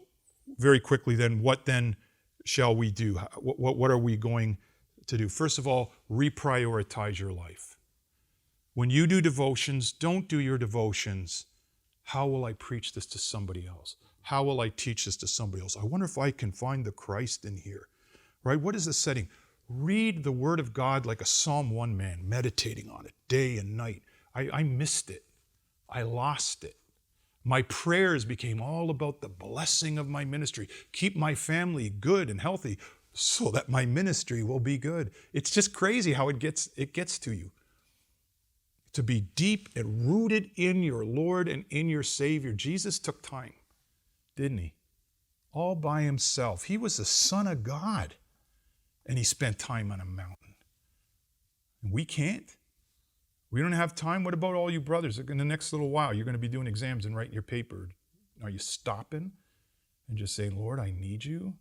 very quickly then, what then shall we do? What are we going to do? First of all, reprioritize your life. When you do devotions, don't do your devotions, how will I preach this to somebody else? How will I teach this to somebody else? I wonder if I can find the Christ in here, right? What is the setting? Read the Word of God like a Psalm 1 man, meditating on it day and night. I missed it. I lost it. My prayers became all about the blessing of my ministry. Keep my family good and healthy so that my ministry will be good. It's just crazy how it gets to you. To be deep and rooted in your Lord and in your Savior. Jesus took time, didn't he? All by himself. He was the Son of God, and he spent time on a mountain. And we can't. We don't have time. What about all you brothers? In the next little while, you're going to be doing exams and writing your paper. Are you stopping and just saying, Lord, I need you?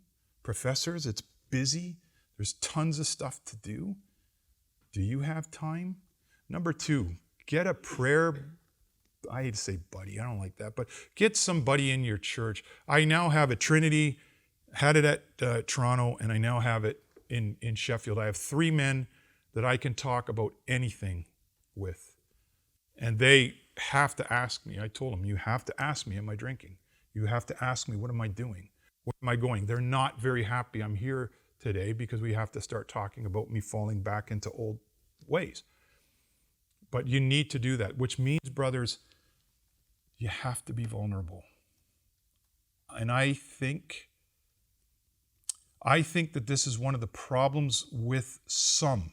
Professors, it's busy. There's tons of stuff to do. Do you have time? Number 2, get a prayer. I hate to say buddy. I don't like that. But get somebody in your church. I now have a Trinity, had it at Toronto, and I now have it in Sheffield. I have 3 men that I can talk about anything with. And they have to ask me. I told them, you have to ask me, am I drinking? You have to ask me, what am I doing? Where am I going? They're not very happy I'm here today because we have to start talking about me falling back into old ways. But you need to do that, which means, brothers, you have to be vulnerable. And I think that this is one of the problems with some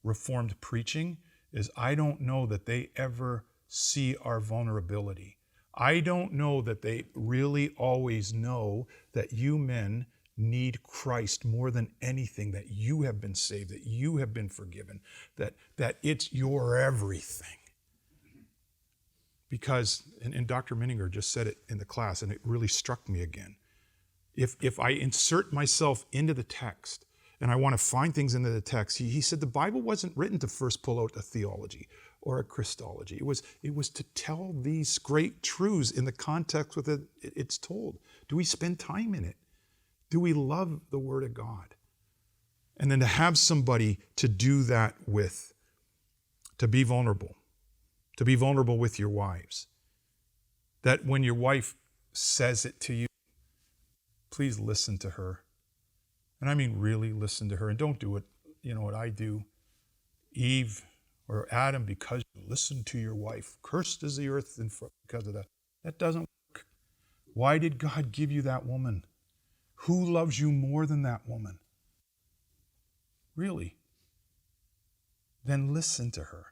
Reformed preaching, is I don't know that they ever see our vulnerability. I don't know that they really always know that you men need Christ more than anything, that you have been saved, that you have been forgiven, that it's your everything. Because, and Dr. Minninger just said it in the class, and it really struck me again. If I insert myself into the text, and I want to find things into the text, he said the Bible wasn't written to first pull out a theology or a Christology. It was to tell these great truths in the context with it it's told. Do we spend time in it? Do we love the Word of God? And then to have somebody to do that with, to be vulnerable with your wives. That when your wife says it to you, please listen to her. And I mean really listen to her. And don't do it, what I do, Eve or Adam, because you listen to your wife. Cursed is the earth because of that. That doesn't work. Why did God give you that woman? Who loves you more than that woman? Really? Then listen to her.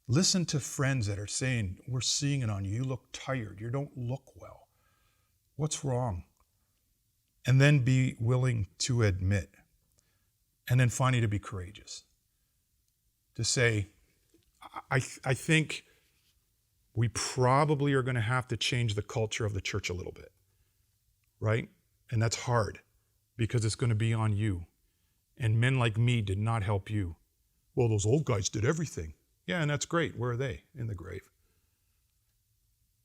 Listen to friends that are saying, we're seeing it on you. You look tired. You don't look well. What's wrong? And then be willing to admit. And then finally to be courageous. To say, I think we probably are going to have to change the culture of the church a little bit. Right? And that's hard because it's going to be on you. And men like me did not help you. Well, those old guys did everything. Yeah, and that's great. Where are they? In the grave.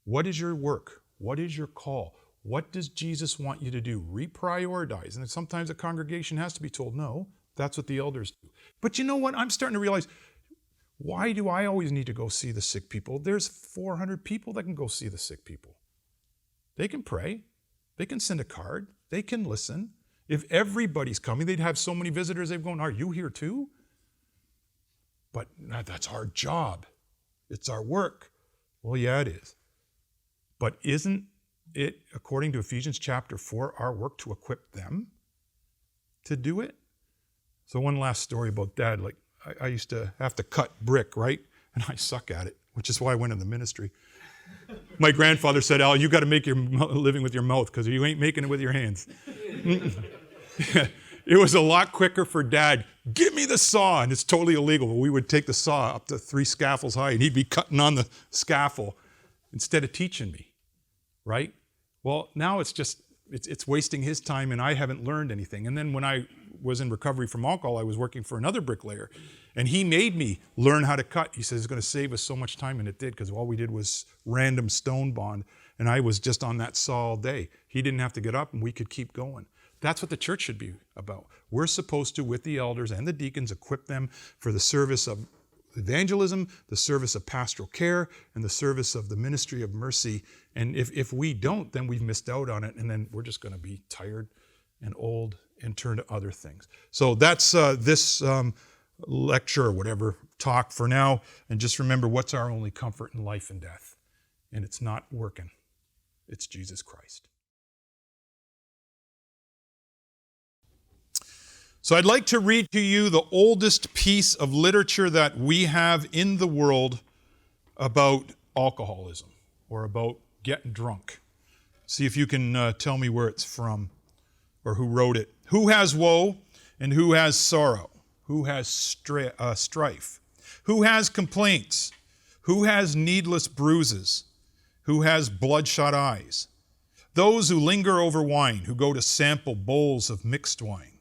What is your work? What is your call? What does Jesus want you to do? Reprioritize. And sometimes a congregation has to be told, no, that's what the elders do. But you know what? I'm starting to realize, why do I always need to go see the sick people? There's 400 people that can go see the sick people. They can pray. They can send a card. They can listen. If everybody's coming, they'd have so many visitors, they'd go, are you here too? But that's our job. It's our work. Well, yeah, it is. But isn't it, according to Ephesians chapter 4, our work to equip them to do it? So one last story about Dad. Like, I used to have to cut brick, right? And I suck at it, which is why I went in the ministry. My grandfather said, Al, you got to make your living with your mouth because you ain't making it with your hands. It was a lot quicker for Dad. Give me the saw. And it's totally illegal. But we would take the saw up to 3 scaffolds high and he'd be cutting on the scaffold instead of teaching me, right? Well, now it's wasting his time and I haven't learned anything. And then when I was in recovery from alcohol, I was working for another bricklayer and he made me learn how to cut. He says it's going to save us so much time, and it did, because all we did was random stone bond and I was just on that saw all day. He didn't have to get up and we could keep going. That's what the church should be about. We're supposed to, with the elders and the deacons, equip them for the service of evangelism, the service of pastoral care, and the service of the ministry of mercy. And if we don't, then we've missed out on it, and then we're just going to be tired and old and turn to other things. So that's this lecture or whatever talk for now. And just remember, what's our only comfort in life and death? And it's not working. It's Jesus Christ. So I'd like to read to you the oldest piece of literature that we have in the world about alcoholism or about getting drunk. See if you can tell me where it's from or who wrote it. Who has woe and who has sorrow? Who has strife? Who has complaints? Who has needless bruises? Who has bloodshot eyes? Those who linger over wine, who go to sample bowls of mixed wine.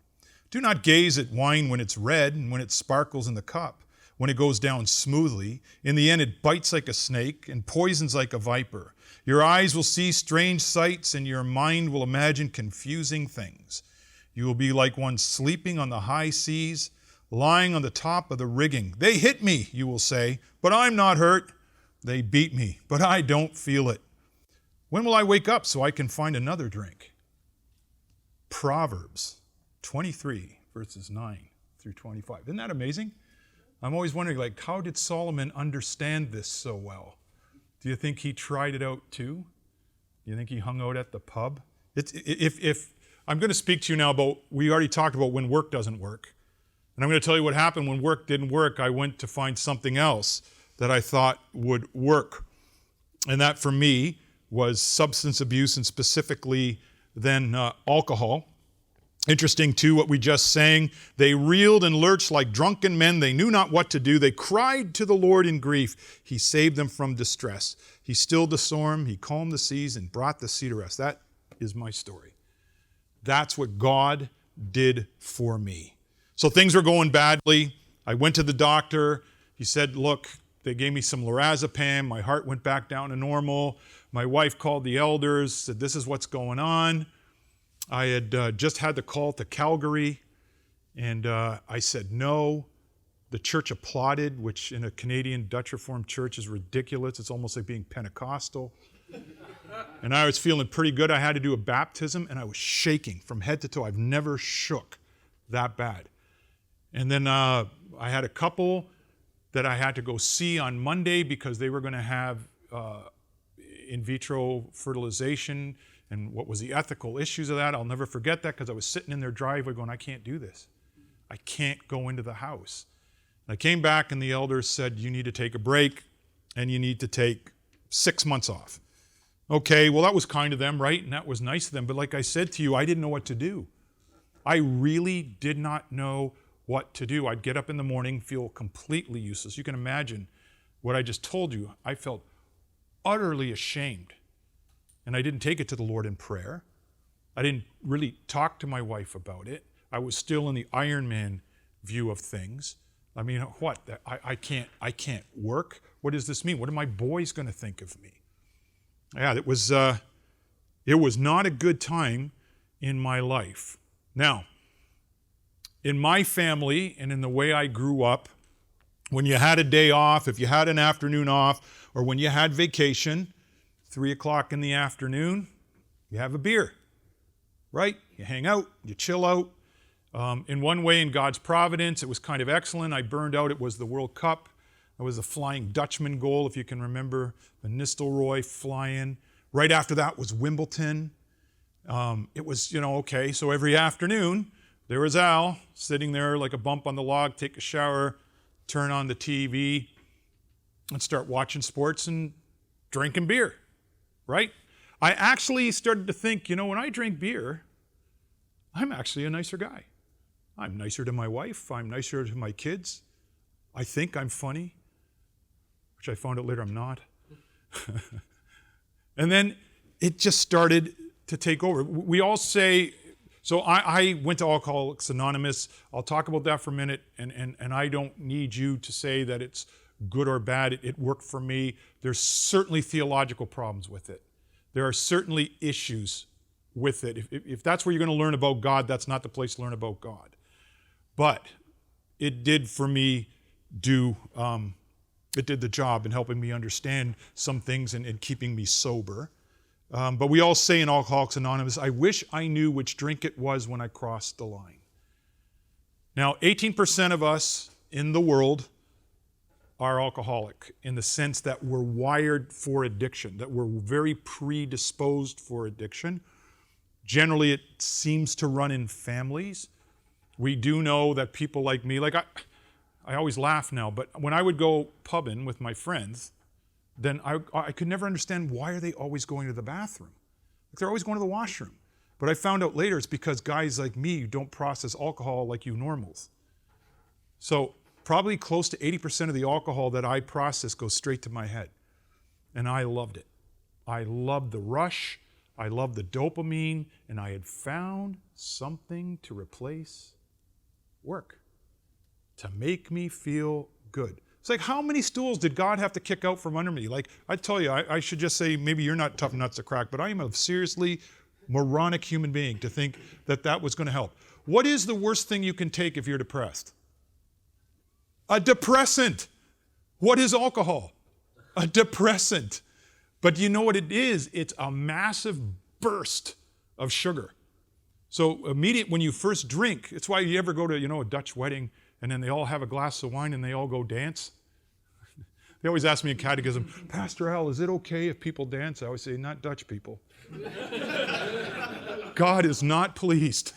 Do not gaze at wine when it's red and when it sparkles in the cup, when it goes down smoothly. In the end, it bites like a snake and poisons like a viper. Your eyes will see strange sights and your mind will imagine confusing things. You will be like one sleeping on the high seas, lying on the top of the rigging. They hit me, you will say, but I'm not hurt. They beat me, but I don't feel it. When will I wake up so I can find another drink? Proverbs 23, verses 9 through 25. Isn't that amazing? I'm always wondering, how did Solomon understand this so well? Do you think he tried it out too? Do you think he hung out at the pub If I'm going to speak to you now about, we already talked about when work doesn't work. And I'm going to tell you what happened when work didn't work. I went to find something else that I thought would work. And that for me was substance abuse, and specifically then alcohol. Interesting too, what we just sang. They reeled and lurched like drunken men. They knew not what to do. They cried to the Lord in grief. He saved them from distress. He stilled the storm. He calmed the seas and brought the sea to rest. That is my story. That's what God did for me. So things were going badly. I went to the doctor. He said, look, they gave me some lorazepam. My heart went back down to normal. My wife called the elders, said, this is what's going on. I had just had the call to Calgary, and I said no. The church applauded, which in a Canadian Dutch Reformed church is ridiculous. It's almost like being Pentecostal. And I was feeling pretty good. I had to do a baptism, and I was shaking from head to toe. I've never shook that bad. And then I had a couple that I had to go see on Monday because they were going to have in vitro fertilization and what was the ethical issues of that. I'll never forget that because I was sitting in their driveway going, I can't do this. I can't go into the house. And I came back and the elders said, you need to take a break and you need to take 6 months off. Okay, well, that was kind of them, right? And that was nice of them. But like I said to you, I didn't know what to do. I really did not know what to do. I'd get up in the morning, feel completely useless. You can imagine what I just told you. I felt utterly ashamed. And I didn't take it to the Lord in prayer. I didn't really talk to my wife about it. I was still in the Iron Man view of things. I mean, what? I can't work? What does this mean? What are my boys going to think of me? Yeah, it was not a good time in my life. Now, in my family and in the way I grew up, when you had a day off, if you had an afternoon off, or when you had vacation, 3 o'clock in the afternoon, you have a beer, right? You hang out, you chill out. In one way, in God's providence, it was kind of excellent. I burned out. It was the World Cup. It was a Flying Dutchman goal, if you can remember, the Nistelrooy flying. Right after that was Wimbledon. It was, okay, so every afternoon, there was Al sitting there like a bump on the log, take a shower, turn on the TV, and start watching sports and drinking beer. Right? I actually started to think, when I drink beer, I'm actually a nicer guy. I'm nicer to my wife. I'm nicer to my kids. I think I'm funny, which I found out later I'm not. And then it just started to take over. We all say, so I went to Alcoholics Anonymous. I'll talk about that for a minute, and I don't need you to say that it's good or bad. It worked for me. There's certainly theological problems with it. There are certainly issues with it. If that's where you're going to learn about God, that's not the place to learn about God. But it did for me it did the job in helping me understand some things and keeping me sober. But we all say in Alcoholics Anonymous, I wish I knew which drink it was when I crossed the line. Now, 18% of us in the world are alcoholic in the sense that we're wired for addiction, that we're very predisposed for addiction. Generally, it seems to run in families. We do know that people like me, I always laugh now, but when I would go pubbing with my friends, then I could never understand why are they always going to the bathroom? They're always going to the washroom. But I found out later it's because guys like me don't process alcohol like you normals. So probably close to 80% of the alcohol that I process goes straight to my head. And I loved it. I loved the rush. I loved the dopamine. And I had found something to replace work, to make me feel good. It's like, how many stools did God have to kick out from under me? Like, I tell you, I should just say, maybe you're not tough nuts to crack, but I am a seriously moronic human being to think that that was going to help. What is the worst thing you can take if you're depressed? A depressant. What is alcohol? A depressant. But you know what it is? It's a massive burst of sugar. So when you first drink, it's why you ever go to, a Dutch wedding and then they all have a glass of wine and they all go dance. They always ask me in catechism, Pastoral, is it okay if people dance? I always say, not Dutch people. God is not pleased.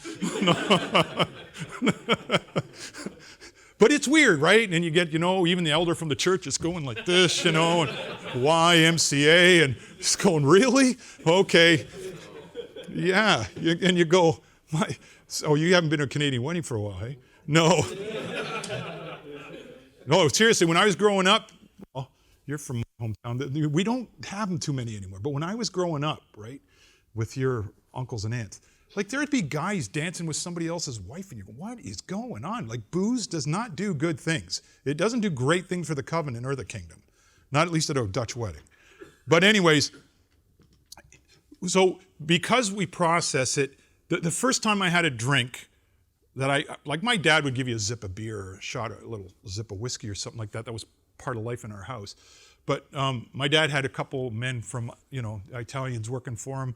But it's weird, right? And you get, even the elder from the church is going like this, and YMCA, and just going, really? Okay. Yeah. And you go, so you haven't been to a Canadian wedding for a while, hey? No. No, seriously, when I was growing up, well, you're from my hometown. We don't have them too many anymore. But when I was growing up, right, with your uncles and aunts, like there'd be guys dancing with somebody else's wife, and you go, what is going on? Like booze does not do good things. It doesn't do great things for the covenant or the kingdom. Not at least at a Dutch wedding. But anyways, so because we process it, the first time I had a drink that like my dad would give you a zip of beer or a little zip of whiskey or something like that. That was part of life in our house. But my dad had a couple men from, Italians working for him,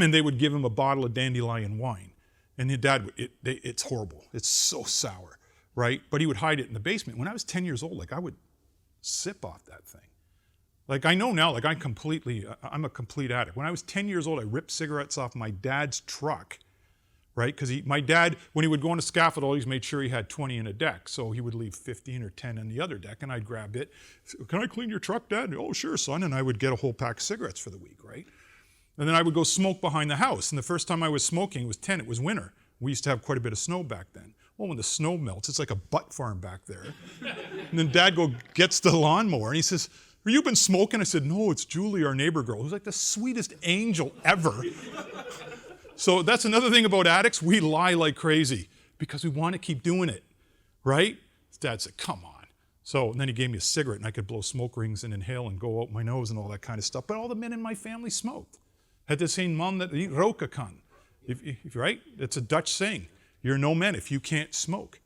and they would give him a bottle of dandelion wine. And your dad, it's horrible. It's so sour, right? But he would hide it in the basement. When I was 10 years old, like I would sip off that thing. Like I know now, like I'm a complete addict. When I was 10 years old, I ripped cigarettes off my dad's truck, right? Because my dad, when he would go on a scaffold, always made sure he had 20 in a deck. So he would leave 15 or 10 in the other deck, and I'd grab it. Can I clean your truck, Dad? Oh, sure, son. And I would get a whole pack of cigarettes for the week, right? And then I would go smoke behind the house. And the first time I was smoking, it was 10, it was winter. We used to have quite a bit of snow back then. Well, when the snow melts, it's like a butt farm back there. And then Dad gets the lawnmower, and he says, have you been smoking? I said, no, it's Julie, our neighbor girl, who's like the sweetest angel ever. So that's another thing about addicts. We lie like crazy because we want to keep doing it, right? Dad said, come on. So and then he gave me a cigarette, and I could blow smoke rings and inhale and go out my nose and all that kind of stuff. But all the men in my family smoked. Had the same man that roken kan. Right? It's a Dutch saying. You're no man if you can't smoke.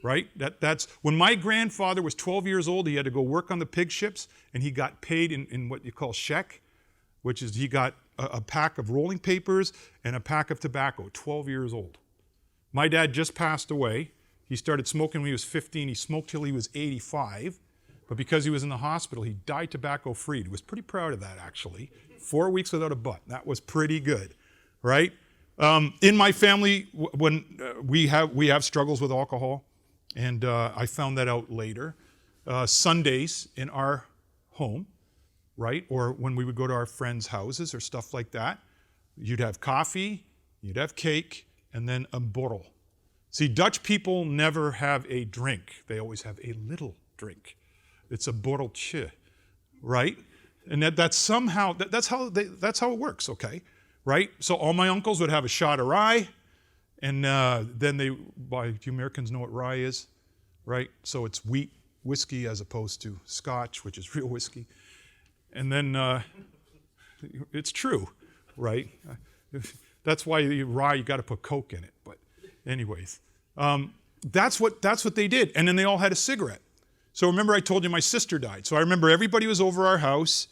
Right? That's when my grandfather was 12 years old, he had to go work on the pig ships, and he got paid in what you call shek, which is he got a pack of rolling papers and a pack of tobacco, 12 years old. My dad just passed away. He started smoking when he was 15. He smoked till he was 85. But because he was in the hospital, he died tobacco-free. He was pretty proud of that, actually. 4 weeks without a butt. That was pretty good, right? In my family, when we have struggles with alcohol, and I found that out later. Sundays in our home, right? Or when we would go to our friends' houses or stuff like that, you'd have coffee, you'd have cake, and then a borrel. See, Dutch people never have a drink. They always have a little drink. It's a borreltje, right? And that's somehow, that's how it works, okay? Right? So all my uncles would have a shot of rye, and then do you Americans know what rye is? Right? So it's wheat whiskey as opposed to Scotch, which is real whiskey. And then it's true, right? That's why rye, you got to put Coke in it. But anyways, that's what they did. And then they all had a cigarette. So remember I told you my sister died. So I remember everybody was over our house,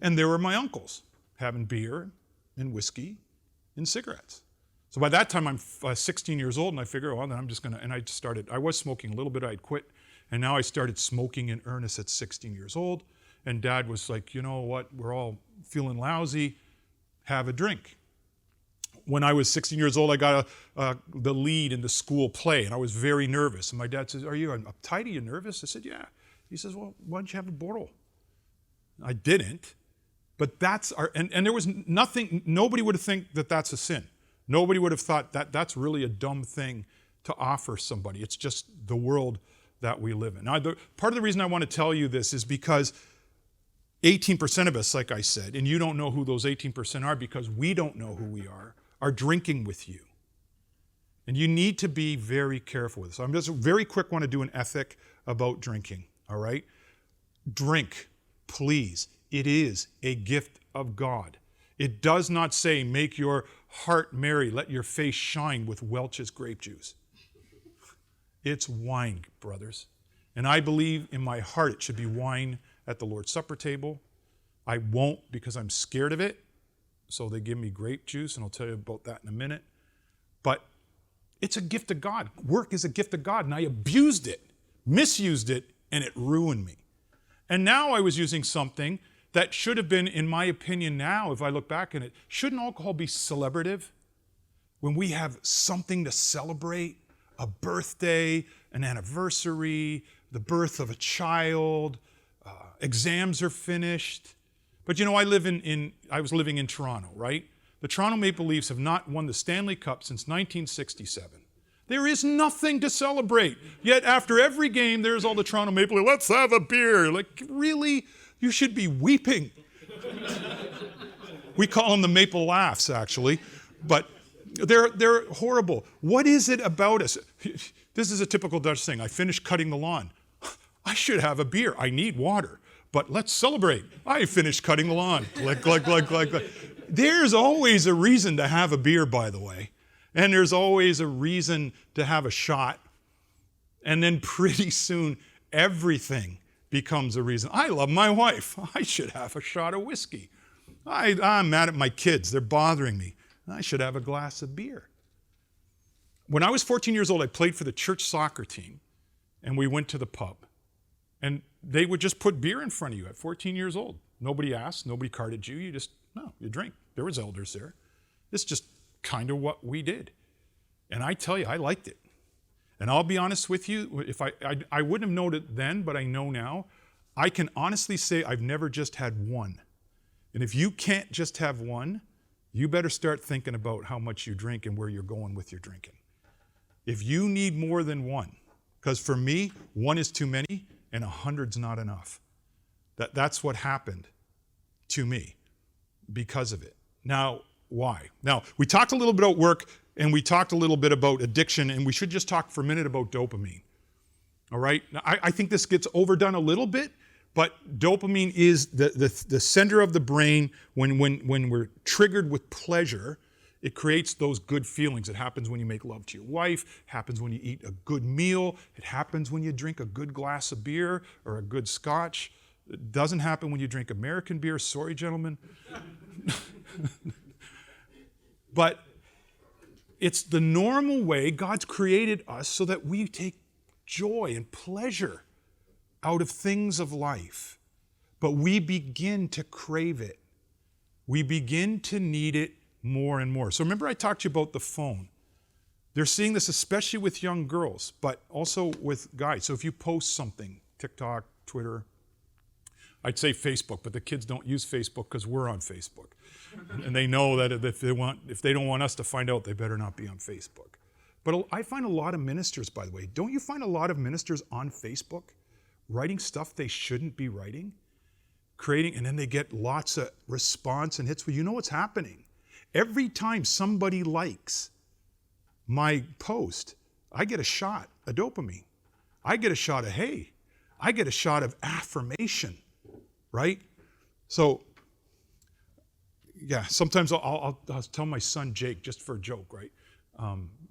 and there were my uncles having beer and whiskey and cigarettes. So by that time I'm 16 years old, and I figure, well, then I'm just going to, and I was smoking a little bit, I'd quit. And now I started smoking in earnest at 16 years old. And Dad was like, you know what, we're all feeling lousy, have a drink. When I was 16 years old, I got the lead in the school play, and I was very nervous. And my dad says, are you uptight? Are you nervous? I said, yeah. He says, well, why don't you have a borrel? I didn't, but and there was nothing, nobody would think that that's a sin. Nobody would have thought that that's really a dumb thing to offer somebody. It's just the world that we live in. Now, part of the reason I want to tell you this is because 18% of us, like I said, and you don't know who those 18% are because we don't know who we are drinking with you. And you need to be very careful with this. I'm just very quick want to do an ethic about drinking, all right? Drink, please. It is a gift of God. It does not say, make your heart merry, let your face shine with Welch's grape juice. It's wine, brothers. And I believe in my heart it should be wine at the Lord's Supper table. I won't because I'm scared of it. So they give me grape juice, and I'll tell you about that in a minute. But it's a gift of God. Work is a gift of God, and I abused it, misused it, and it ruined me. And now I was using something that should have been, in my opinion now, if I look back in it, shouldn't alcohol be celebrative? when we have something to celebrate, a birthday, an anniversary, the birth of a child, exams are finished. But you know, I was living in Toronto, right? The Toronto Maple Leafs have not won the Stanley Cup since 1967. There is nothing to celebrate. Yet after every game, there's all the Toronto Maple Leafs, let's have a beer. Like, really? You should be weeping. We call them the Maple Laughs, actually. But they're horrible. What is it about us? This is a typical Dutch thing. I finished cutting the lawn. I should have a beer. I need water. But let's celebrate. I finished cutting the lawn. Click, click, click, click, click. There's always a reason to have a beer, by the way. And there's always a reason to have a shot. And then pretty soon, everything becomes a reason. I love my wife. I should have a shot of whiskey. I'm mad at my kids. They're bothering me. I should have a glass of beer. When I was 14 years old, I played for the church soccer team, and we went to the pub. And they would just put beer in front of you at 14 years old. Nobody asked, nobody carded you. You drink. There was elders there. It's just kind of what we did. And I tell you, I liked it. And I'll be honest with you, if I wouldn't have known it then, but I know now, I can honestly say I've never just had one. And if you can't just have one, you better start thinking about how much you drink and where you're going with your drinking. If you need more than one, because for me, one is too many and 100's not enough. That's what happened to me because of it. Now, why? Now, we talked a little bit about work and we talked a little bit about addiction, and we should just talk for a minute about dopamine. All right? Now, I think this gets overdone a little bit, but dopamine is the center of the brain. When we're triggered with pleasure, it creates those good feelings. It happens when you make love to your wife, it happens when you eat a good meal, it happens when you drink a good glass of beer or a good scotch. It doesn't happen when you drink American beer. Sorry, gentlemen. But it's the normal way God's created us so that we take joy and pleasure out of things of life. But we begin to crave it. We begin to need it more and more. So remember I talked to you about the phone. They're seeing this especially with young girls, but also with guys. So if you post something, TikTok, Twitter, I'd say Facebook, but the kids don't use Facebook because we're on Facebook. And they know that if they don't want us to find out, they better not be on Facebook. But I find a lot of ministers, by the way, don't you find a lot of ministers on Facebook writing stuff they shouldn't be writing? Creating, and then they get lots of response and hits. Well, you know what's happening? Every time somebody likes my post, I get a shot of dopamine. I get a shot of, hey, I get a shot of affirmation, right? So, yeah, sometimes I'll tell my son Jake, just for a joke, right?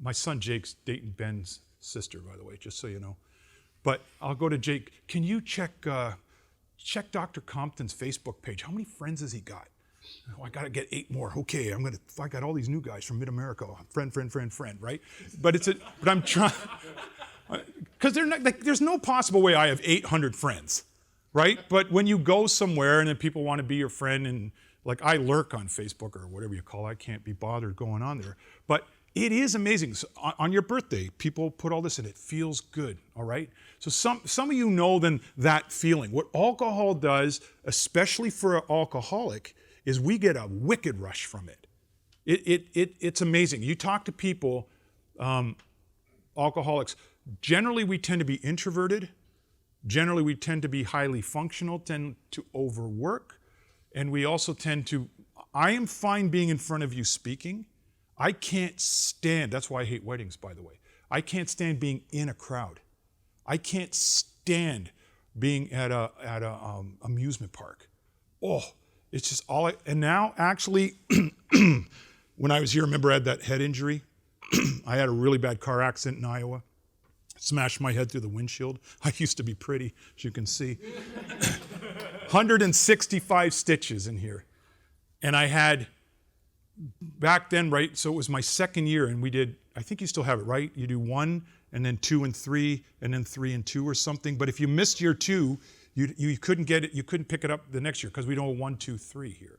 My son Jake's dating Ben's sister, by the way, just so you know. But I'll go to Jake, can you check Dr. Compton's Facebook page? How many friends has he got? Oh, I got to get 8 more. Okay, I got all these new guys from Mid-America. Friend, right? But I'm trying, because there's no possible way I have 800 friends, right? But when you go somewhere and then people want to be your friend, and like I lurk on Facebook or whatever you call it, I can't be bothered going on there. But it is amazing. So on your birthday, people put all this in. It feels good, all right? So some of you know then that feeling. What alcohol does, especially for an alcoholic, is we get a wicked rush from it. It's amazing. You talk to people, alcoholics, generally we tend to be introverted. Generally we tend to be highly functional, tend to overwork. And we also tend to, I am fine being in front of you speaking. I can't stand, that's why I hate weddings, by the way. I can't stand being in a crowd. I can't stand being at a amusement park. Oh, it's just and now actually, when I was here, remember I had that head injury? I had a really bad car accident in Iowa. Smashed my head through the windshield. I used to be pretty, as you can see. 165 stitches in here. And I had, back then, right, so it was my second year, and we did, I think you still have it, right? You do 1, and then 2 and 3, and then 3 and 2 or something. But if you missed year 2, you couldn't get it, you couldn't pick it up the next year because we don't have 1, 2, 3 here.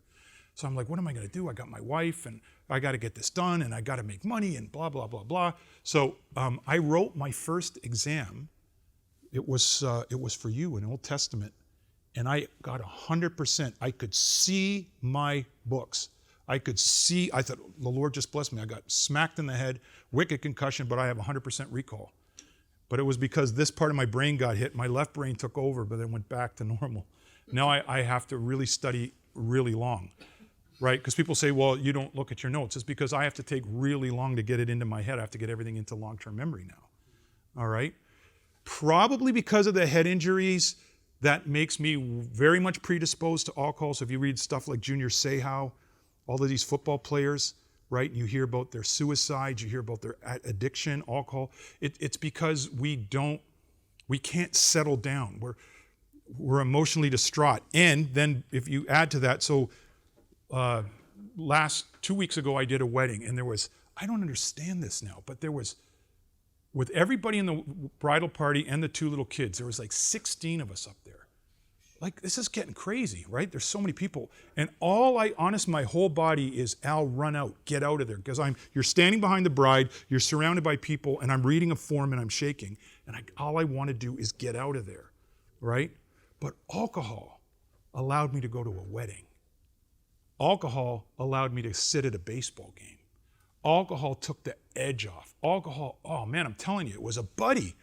So I'm like, what am I going to do? I got my wife, and I got to get this done, and I got to make money, and blah, blah, blah, blah. So I wrote my first exam. It was for you in Old Testament, and I got 100%. I could see my books. I thought, the Lord just blessed me. I got smacked in the head, wicked concussion, but I have 100% recall. But it was because this part of my brain got hit. My left brain took over, but then went back to normal. Now I have to really study really long, right? Because people say, well, you don't look at your notes. It's because I have to take really long to get it into my head. I have to get everything into long-term memory now, all right? Probably because of the head injuries, that makes me very much predisposed to alcohol. So if you read stuff like Junior Seau, all of these football players, right? You hear about their suicides, you hear about their addiction, alcohol. It's because we can't settle down. We're emotionally distraught. And then if you add to that, so 2 weeks ago I did a wedding, and I don't understand this now, but there was, with everybody in the bridal party and the 2 little kids, there was like 16 of us up there. Like, this is getting crazy, right? There's so many people. And my whole body is, Al, run out, get out of there. Because you're standing behind the bride, you're surrounded by people, and I'm reading a form and I'm shaking. And all I want to do is get out of there, right? But alcohol allowed me to go to a wedding. Alcohol allowed me to sit at a baseball game. Alcohol took the edge off. Alcohol, oh man, I'm telling you, it was a buddy.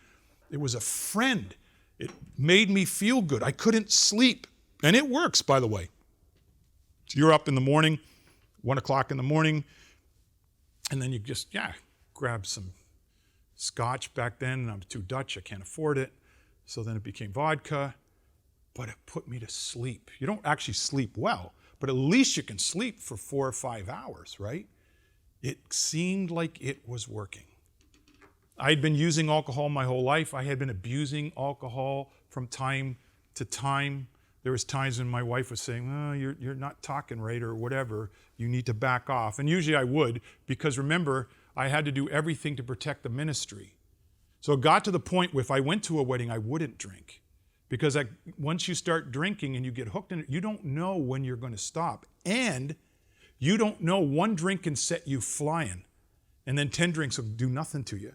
It was a friend. It made me feel good. I couldn't sleep. And it works, by the way. So you're up in the morning, 1 o'clock in the morning, and then you just, grab some scotch. Back then, I'm too Dutch, I can't afford it. So then it became vodka, but it put me to sleep. You don't actually sleep well, but at least you can sleep for 4 or 5 hours, right? It seemed like it was working. I'd been using alcohol my whole life. I had been abusing alcohol from time to time. There was times when my wife was saying, oh, you're not talking right or whatever. You need to back off. And usually I would, because remember, I had to do everything to protect the ministry. So it got to the point where if I went to a wedding, I wouldn't drink. Because once you start drinking and you get hooked in it, you don't know when you're going to stop. And you don't know, 1 drink can set you flying. And then 10 drinks will do nothing to you.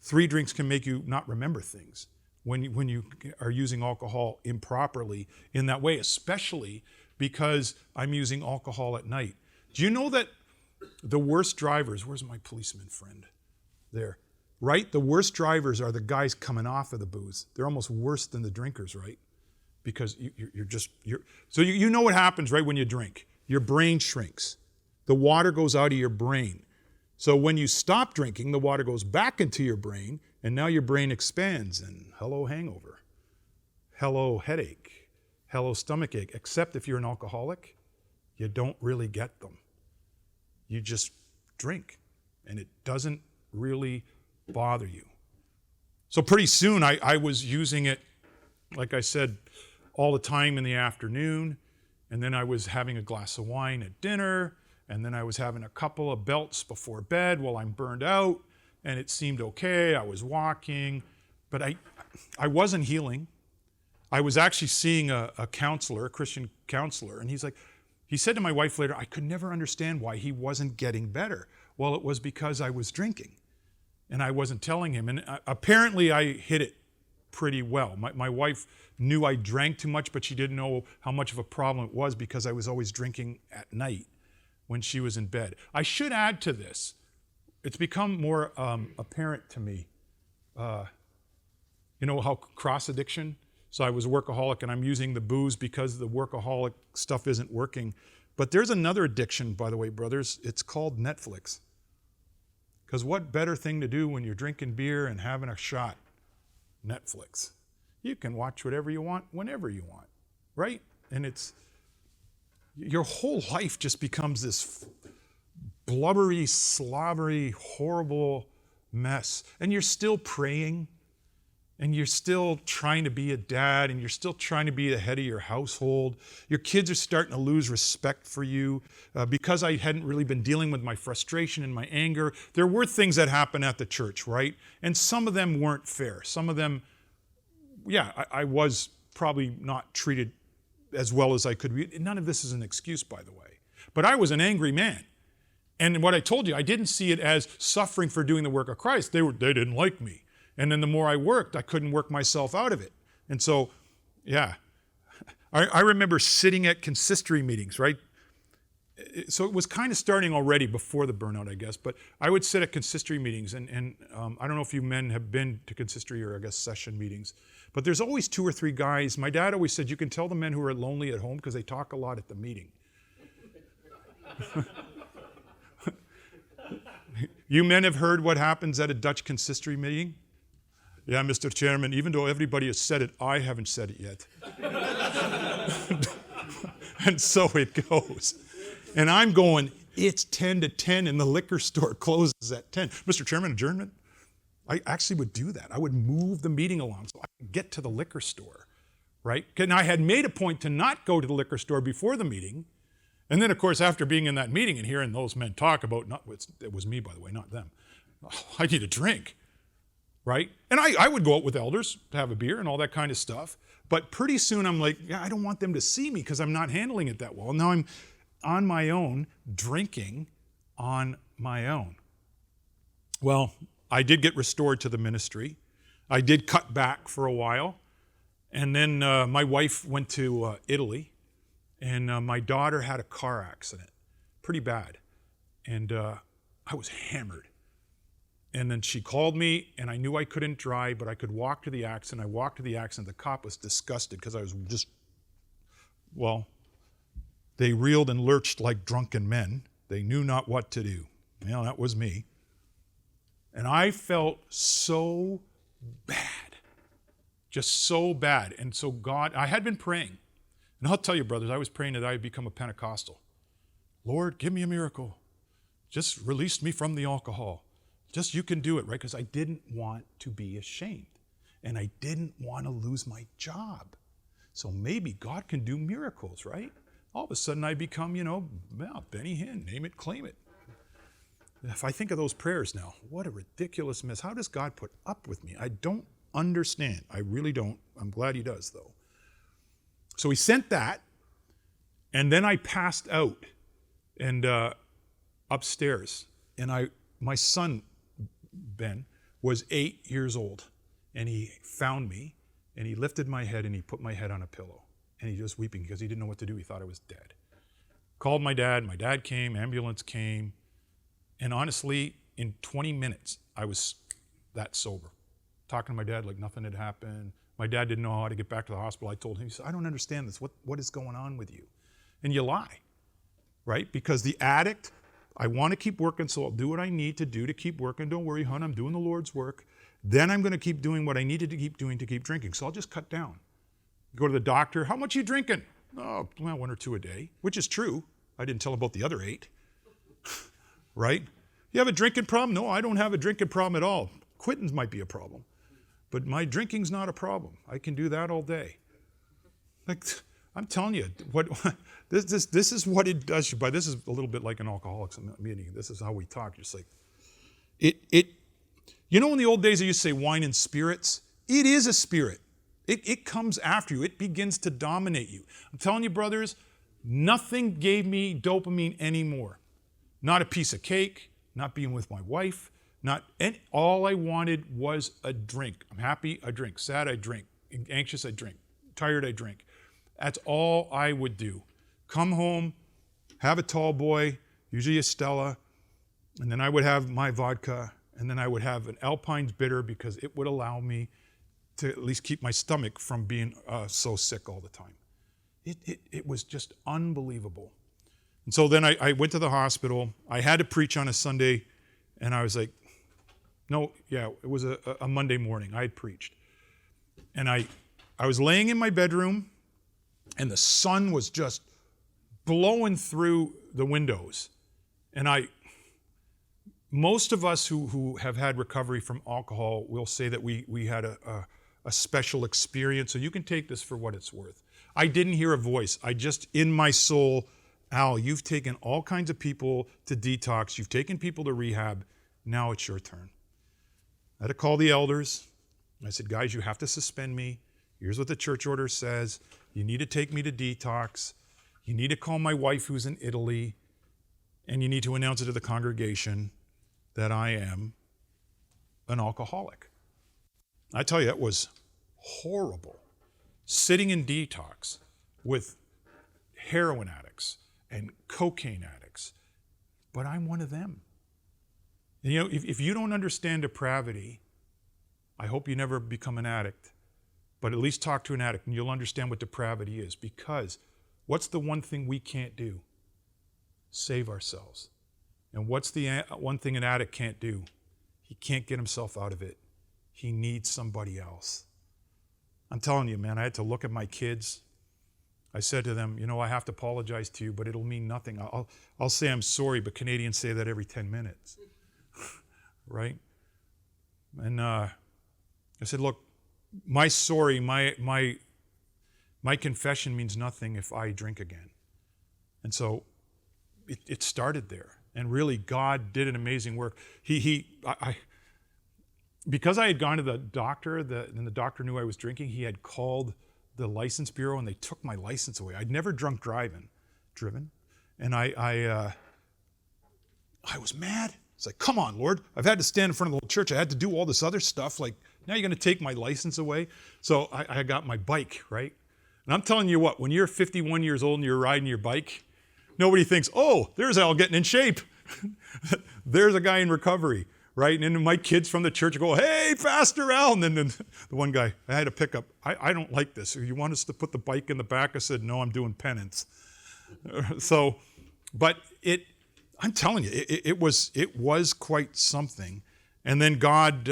3 drinks can make you not remember things when you are using alcohol improperly in that way, especially because I'm using alcohol at night. Do you know that the worst drivers, where's my policeman friend? There, right? The worst drivers are the guys coming off of the booze. They're almost worse than the drinkers, right? Because so you know what happens, right, when you drink. Your brain shrinks. The water goes out of your brain. So when you stop drinking, the water goes back into your brain, and now your brain expands, and hello hangover, hello headache, hello stomachache. Except if you're an alcoholic, you don't really get them. You just drink, and it doesn't really bother you. So pretty soon I was using it, like I said, all the time in the afternoon, and then I was having a glass of wine at dinner, and then I was having a couple of belts before bed while I'm burned out, and it seemed okay. I was walking, but I wasn't healing. I was actually seeing a counselor, a Christian counselor, and he said to my wife later, I could never understand why he wasn't getting better. Well, it was because I was drinking, and I wasn't telling him. And apparently I hid it pretty well. My wife knew I drank too much, but she didn't know how much of a problem it was because I was always drinking at night when she was in bed. I should add to this, it's become more apparent to me, you know how cross addiction? So I was a workaholic and I'm using the booze because the workaholic stuff isn't working. But there's another addiction, by the way, brothers. It's called Netflix. Because what better thing to do when you're drinking beer and having a shot? Netflix. You can watch whatever you want, whenever you want, right? And your whole life just becomes this blubbery, slobbery, horrible mess. And you're still praying, and you're still trying to be a dad, and you're still trying to be the head of your household. Your kids are starting to lose respect for you. Because I hadn't really been dealing with my frustration and my anger, there were things that happened at the church, right? And some of them weren't fair. Some of them, I was probably not treated as well as I could be. None of this is an excuse, by the way. But I was an angry man. And what I told you, I didn't see it as suffering for doing the work of Christ. They didn't like me. And then the more I worked, I couldn't work myself out of it. And so, yeah. I remember sitting at consistory meetings, right? So it was kind of starting already before the burnout, I guess. But I would sit at consistory meetings, and I don't know if you men have been to consistory or, I guess, session meetings. But there's always 2 or 3 guys. My dad always said, you can tell the men who are lonely at home because they talk a lot at the meeting. You men have heard what happens at a Dutch consistory meeting? Yeah, Mr. Chairman, even though everybody has said it, I haven't said it yet. And so it goes. And I'm going, it's 10 to 10 and the liquor store closes at 10. Mr. Chairman, adjournment? I actually would do that. I would move the meeting along so I could get to the liquor store, right? And I had made a point to not go to the liquor store before the meeting. And then, of course, after being in that meeting and hearing those men talk about, it was me, by the way, not them. I need a drink, right? And I would go out with elders to have a beer and all that kind of stuff. But pretty soon I'm like, yeah, I don't want them to see me because I'm not handling it that well. Now I'm on my own, drinking on my own. Well, I did get restored to the ministry. I did cut back for a while. And then my wife went to Italy, and my daughter had a car accident, pretty bad. And I was hammered. And then she called me, and I knew I couldn't drive, but I could walk to the accident. I walked to the accident. The cop was disgusted because I was just, well, they reeled and lurched like drunken men. They knew not what to do. Well, that was me. And I felt so bad, just so bad. And so God, I had been praying. And I'll tell you, brothers, I was praying that I would become a Pentecostal. Lord, give me a miracle. Just release me from the alcohol. Just you can do it, right? Because I didn't want to be ashamed. And I didn't want to lose my job. So maybe God can do miracles, right? All of a sudden I become, well, Benny Hinn, name it, claim it. If I think of those prayers now, what a ridiculous mess. How does God put up with me? I don't understand. I really don't. I'm glad he does, though. So he sent that, and then I passed out and upstairs. And my son, Ben, was 8 years old, and he found me, and he lifted my head, and he put my head on a pillow. And he was weeping because he didn't know what to do. He thought I was dead. Called my dad. My dad came. Ambulance came. And honestly, in 20 minutes, I was that sober. Talking to my dad like nothing had happened. My dad didn't know how to get back to the hospital. I told him, he said, I don't understand this. What is going on with you? And you lie, right? Because the addict, I want to keep working, so I'll do what I need to do to keep working. Don't worry, hon, I'm doing the Lord's work. Then I'm going to keep doing what I needed to keep doing to keep drinking. So I'll just cut down. Go to the doctor. How much are you drinking? Oh, well, 1 or 2 a day, which is true. I didn't tell him about the other 8. Right? You have a drinking problem? No, I don't have a drinking problem at all. Quitting might be a problem. But my drinking's not a problem. I can do that all day. Like, I'm telling you, this is what it does. But this is a little bit like an alcoholics meeting. This is how we talk. Just like, in the old days they used to say wine and spirits? It is a spirit. It comes after you. It begins to dominate you. I'm telling you, brothers, nothing gave me dopamine anymore. Not a piece of cake, not being with my wife, all I wanted was a drink. I'm happy, I drink. Sad, I drink. Anxious, I drink. Tired, I drink. That's all I would do. Come home, have a tall boy, usually a Stella, and then I would have my vodka, and then I would have an Alpine's bitter because it would allow me to at least keep my stomach from being so sick all the time. It was just unbelievable. And so then I went to the hospital. I had to preach on a Sunday, and I was like, it was a Monday morning. I had preached. And I was laying in my bedroom, and the sun was just blowing through the windows. And most of us who have had recovery from alcohol will say that we had a special experience. So you can take this for what it's worth. I didn't hear a voice. I just, in my soul, Al, you've taken all kinds of people to detox. You've taken people to rehab. Now it's your turn. I had to call the elders. I said, guys, you have to suspend me. Here's what the church order says. You need to take me to detox. You need to call my wife who's in Italy. and you need to announce it to the congregation that I am an alcoholic. I tell you, it was horrible. Sitting in detox with heroin addicts and cocaine addicts, but I'm one of them. And you know, if you don't understand depravity, I hope you never become an addict, but at least talk to an addict and you'll understand what depravity is, because what's the one thing we can't do? Save ourselves. And what's the one thing an addict can't do? He can't get himself out of it. He needs somebody else. I'm telling you, man, I had to look at my kids. I said to them, you know, I have to apologize to you, but it'll mean nothing. I'll say I'm sorry, but Canadians say that every 10 minutes, right? And I said, look, my sorry, my confession means nothing if I drink again. And so it started there. And really, God did an amazing work. Because I had gone to the doctor, and the doctor knew I was drinking, he had called the license bureau and they took my license away. I'd never driven. And I was mad. It's like, come on, Lord. I've had to stand in front of the whole church. I had to do all this other stuff. Like, now you're going to take my license away? So I got my bike, right? And I'm telling you what, when you're 51 years old and you're riding your bike, nobody thinks, oh, there's Al getting in shape. There's a guy in recovery, right? And then my kids from the church go, hey, Pastoral. And then the one guy, I had a pickup. I don't like this. You want us to put the bike in the back? I said, no, I'm doing penance. So, but I'm telling you, it was quite something. And then God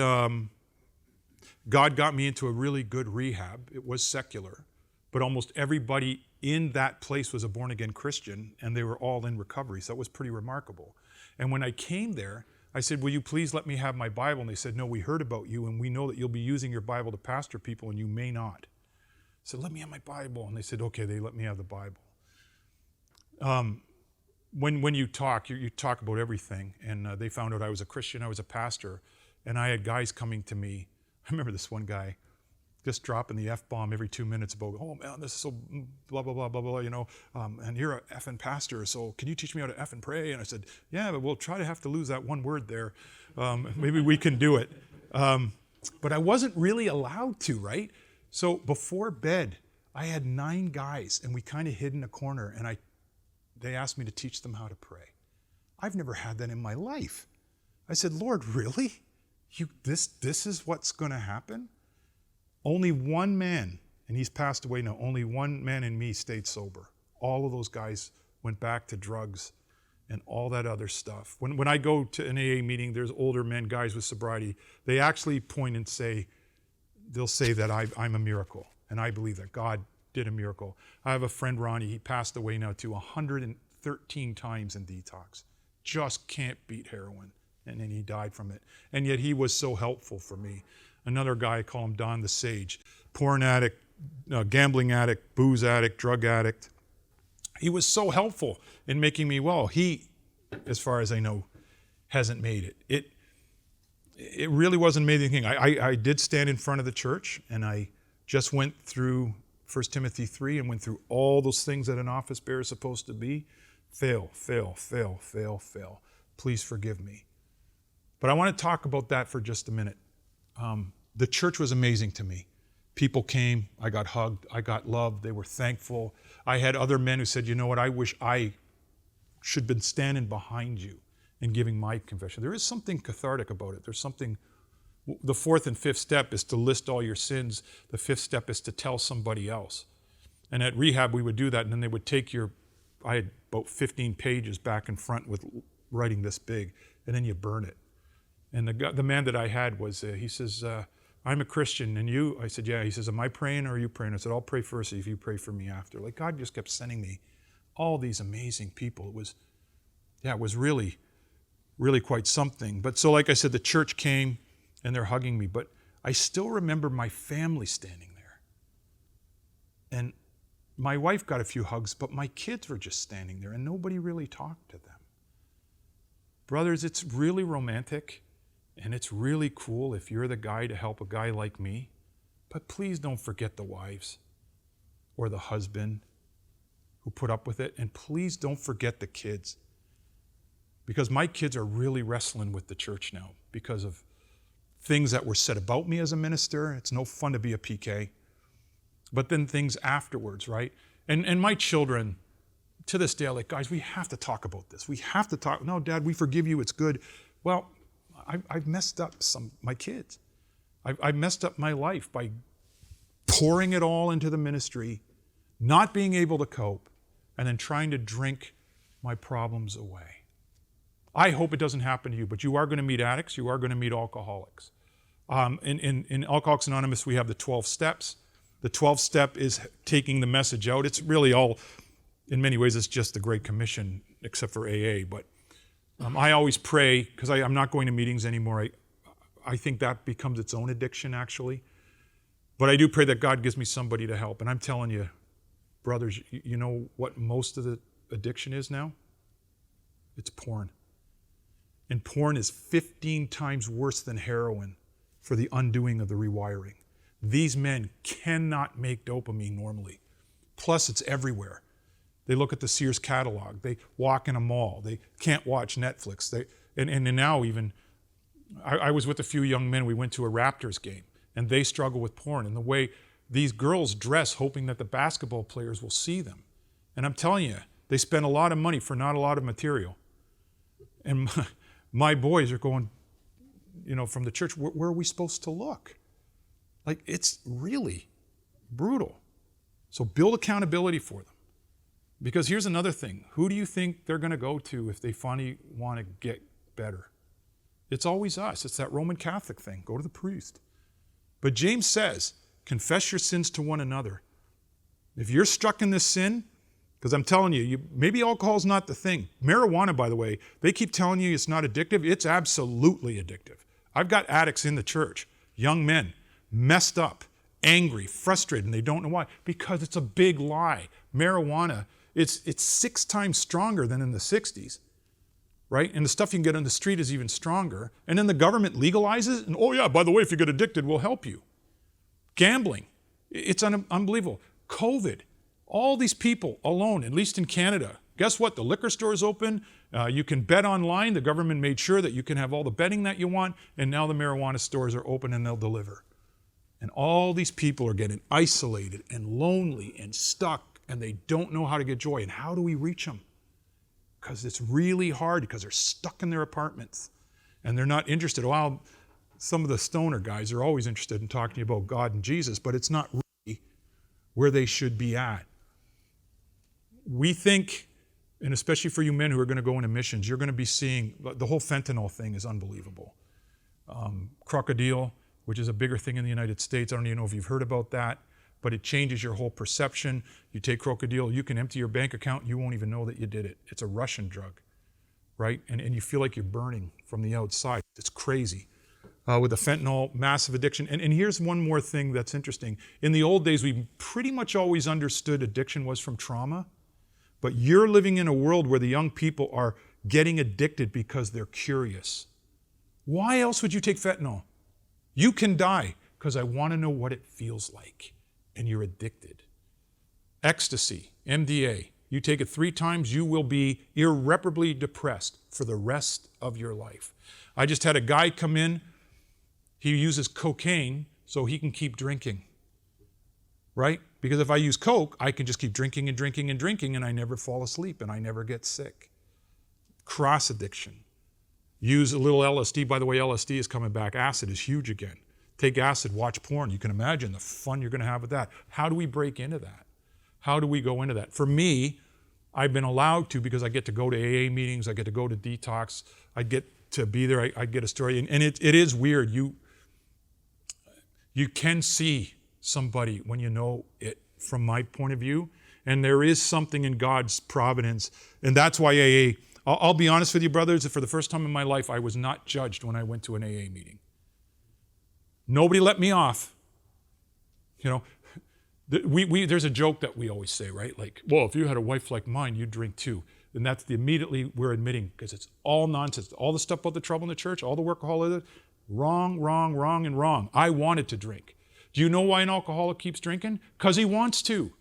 got me into a really good rehab. It was secular, but almost everybody in that place was a born-again Christian, and they were all in recovery, so that was pretty remarkable. And when I came there, I said, will you please let me have my Bible? And they said, no, we heard about you, and we know that you'll be using your Bible to pastor people, and you may not. I said, let me have my Bible. And they said, okay, they let me have the Bible. When you talk, you talk about everything, and they found out I was a Christian, I was a pastor, and I had guys coming to me. I remember this one guy just dropping the F-bomb every 2 minutes about, oh man, this is so blah, blah, blah, blah, blah, you know, and you're a effing pastor, so can you teach me how to F and pray? And I said, yeah, but we'll try to have to lose that one word there. Maybe we can do it. But I wasn't really allowed to, right? So before bed, I had 9 guys, and we kind of hid in a corner, and they asked me to teach them how to pray. I've never had that in my life. I said, Lord, really? This is what's going to happen? Only one man, and he's passed away now, only one man in me stayed sober. All of those guys went back to drugs and all that other stuff. When I go to an AA meeting, there's older men, guys with sobriety. They actually point and say, they'll say that I'm a miracle. And I believe that God did a miracle. I have a friend, Ronnie, he passed away now too, 113 times in detox. Just can't beat heroin. And then he died from it. And yet he was so helpful for me. Another guy, I call him Don the Sage, porn addict, gambling addict, booze addict, drug addict. He was so helpful in making me well. He, as far as I know, hasn't made it. It really wasn't made anything. I did stand in front of the church, and I just went through 1 Timothy 3 and went through all those things that an office bearer is supposed to be. Fail. Please forgive me. But I want to talk about that for just a minute. The church was amazing to me. People came, I got hugged, I got loved, they were thankful. I had other men who said, you know what, I wish I should have been standing behind you and giving my confession. There is something cathartic about it. There's something, the 4th and 5th step is to list all your sins. The 5th step is to tell somebody else. And at rehab, we would do that, and then they would take I had about 15 pages back and front with writing this big, and then you burn it. And the man that I had was, he says, I'm a Christian, and you? I said, yeah. He says, am I praying or are you praying? I said, I'll pray first if you pray for me after. Like, God just kept sending me all these amazing people. It was really, really quite something. But so like I said, the church came, and they're hugging me, but I still remember my family standing there. And my wife got a few hugs, but my kids were just standing there, and nobody really talked to them. Brothers, it's really romantic. And it's really cool if you're the guy to help a guy like me. But please don't forget the wives or the husband who put up with it. And please don't forget the kids. because my kids are really wrestling with the church now because of things that were said about me as a minister. It's no fun to be a PK. But then things afterwards, right? And my children, to this day, are like, guys, we have to talk about this. We have to talk. No, Dad, we forgive you. It's good. Well, I've messed up my kids. I've messed up my life by pouring it all into the ministry, not being able to cope, and then trying to drink my problems away. I hope it doesn't happen to you, but you are going to meet addicts. You are going to meet alcoholics. In Alcoholics Anonymous, we have the 12 steps. The 12th step is taking the message out. It's really all, in many ways, it's just the Great Commission, except for AA. But I always pray, because I'm not going to meetings anymore. I think that becomes its own addiction, actually. But I do pray that God gives me somebody to help. And I'm telling you, brothers, you know what most of the addiction is now? It's porn. And porn is 15 times worse than heroin for the undoing of the rewiring. These men cannot make dopamine normally. Plus, it's everywhere. They look at the Sears catalog. They walk in a mall. They can't watch Netflix. And now even, I was with a few young men. We went to a Raptors game, and they struggle with porn. And the way these girls dress, hoping that the basketball players will see them. And I'm telling you, they spend a lot of money for not a lot of material. And my boys are going, from the church, where are we supposed to look? Like, it's really brutal. So build accountability for them. Because here's another thing. Who do you think they're going to go to if they finally want to get better? It's always us. It's that Roman Catholic thing. Go to the priest. But James says, confess your sins to one another. If you're stuck in this sin, because I'm telling you, maybe alcohol's not the thing. Marijuana, by the way, they keep telling you it's not addictive. It's absolutely addictive. I've got addicts in the church, young men, messed up, angry, frustrated, and they don't know why. Because it's a big lie. Marijuana, it's 6 times stronger than in the 60s, right? And the stuff you can get on the street is even stronger. And then the government legalizes, and oh yeah, by the way, if you get addicted, we'll help you. Gambling, it's unbelievable. COVID, all these people alone, at least in Canada. Guess what? The liquor store is open. You can bet online. The government made sure that you can have all the betting that you want. And now the marijuana stores are open and they'll deliver. And all these people are getting isolated and lonely and stuck, and they don't know how to get joy. And how do we reach them? Because it's really hard, because they're stuck in their apartments and they're not interested. Well, some of the stoner guys are always interested in talking to you about God and Jesus, but it's not really where they should be at. We think, and especially for you men who are going to go into missions, you're going to be seeing, the whole fentanyl thing is unbelievable. Crocodile, which is a bigger thing in the United States. I don't even know if you've heard about that, but it changes your whole perception. You take crocodile, you can empty your bank account, you won't even know that you did it. It's a Russian drug, right? And you feel like you're burning from the outside. It's crazy. With the fentanyl, massive addiction. And here's one more thing that's interesting. In the old days, we pretty much always understood addiction was from trauma, but you're living in a world where the young people are getting addicted because they're curious. Why else would you take fentanyl? You can die because I want to know what it feels like, and you're addicted. Ecstasy, MDA, you take it 3 times, you will be irreparably depressed for the rest of your life. I just had a guy come in, he uses cocaine so he can keep drinking, right? Because if I use Coke, I can just keep drinking and drinking and drinking, and I never fall asleep and I never get sick. Cross addiction. Use a little LSD. By the way, LSD is coming back. Acid is huge again. Take acid, watch porn. You can imagine the fun you're going to have with that. How do we break into that? How do we go into that? For me, I've been allowed to, because I get to go to AA meetings, I get to go to detox, I get to be there, I get a story. And it is weird. You can see somebody when you know it, from my point of view. And there is something in God's providence. And that's why AA, I'll be honest with you, brothers, for the first time in my life, I was not judged when I went to an AA meeting. Nobody let me off. There's a joke that we always say, right? Like, well, if you had a wife like mine, you'd drink too. And that's immediately we're admitting, because it's all nonsense. All the stuff about the trouble in the church, all the workaholism, wrong, wrong, wrong, and wrong. I wanted to drink. Do you know why an alcoholic keeps drinking? Because he wants to.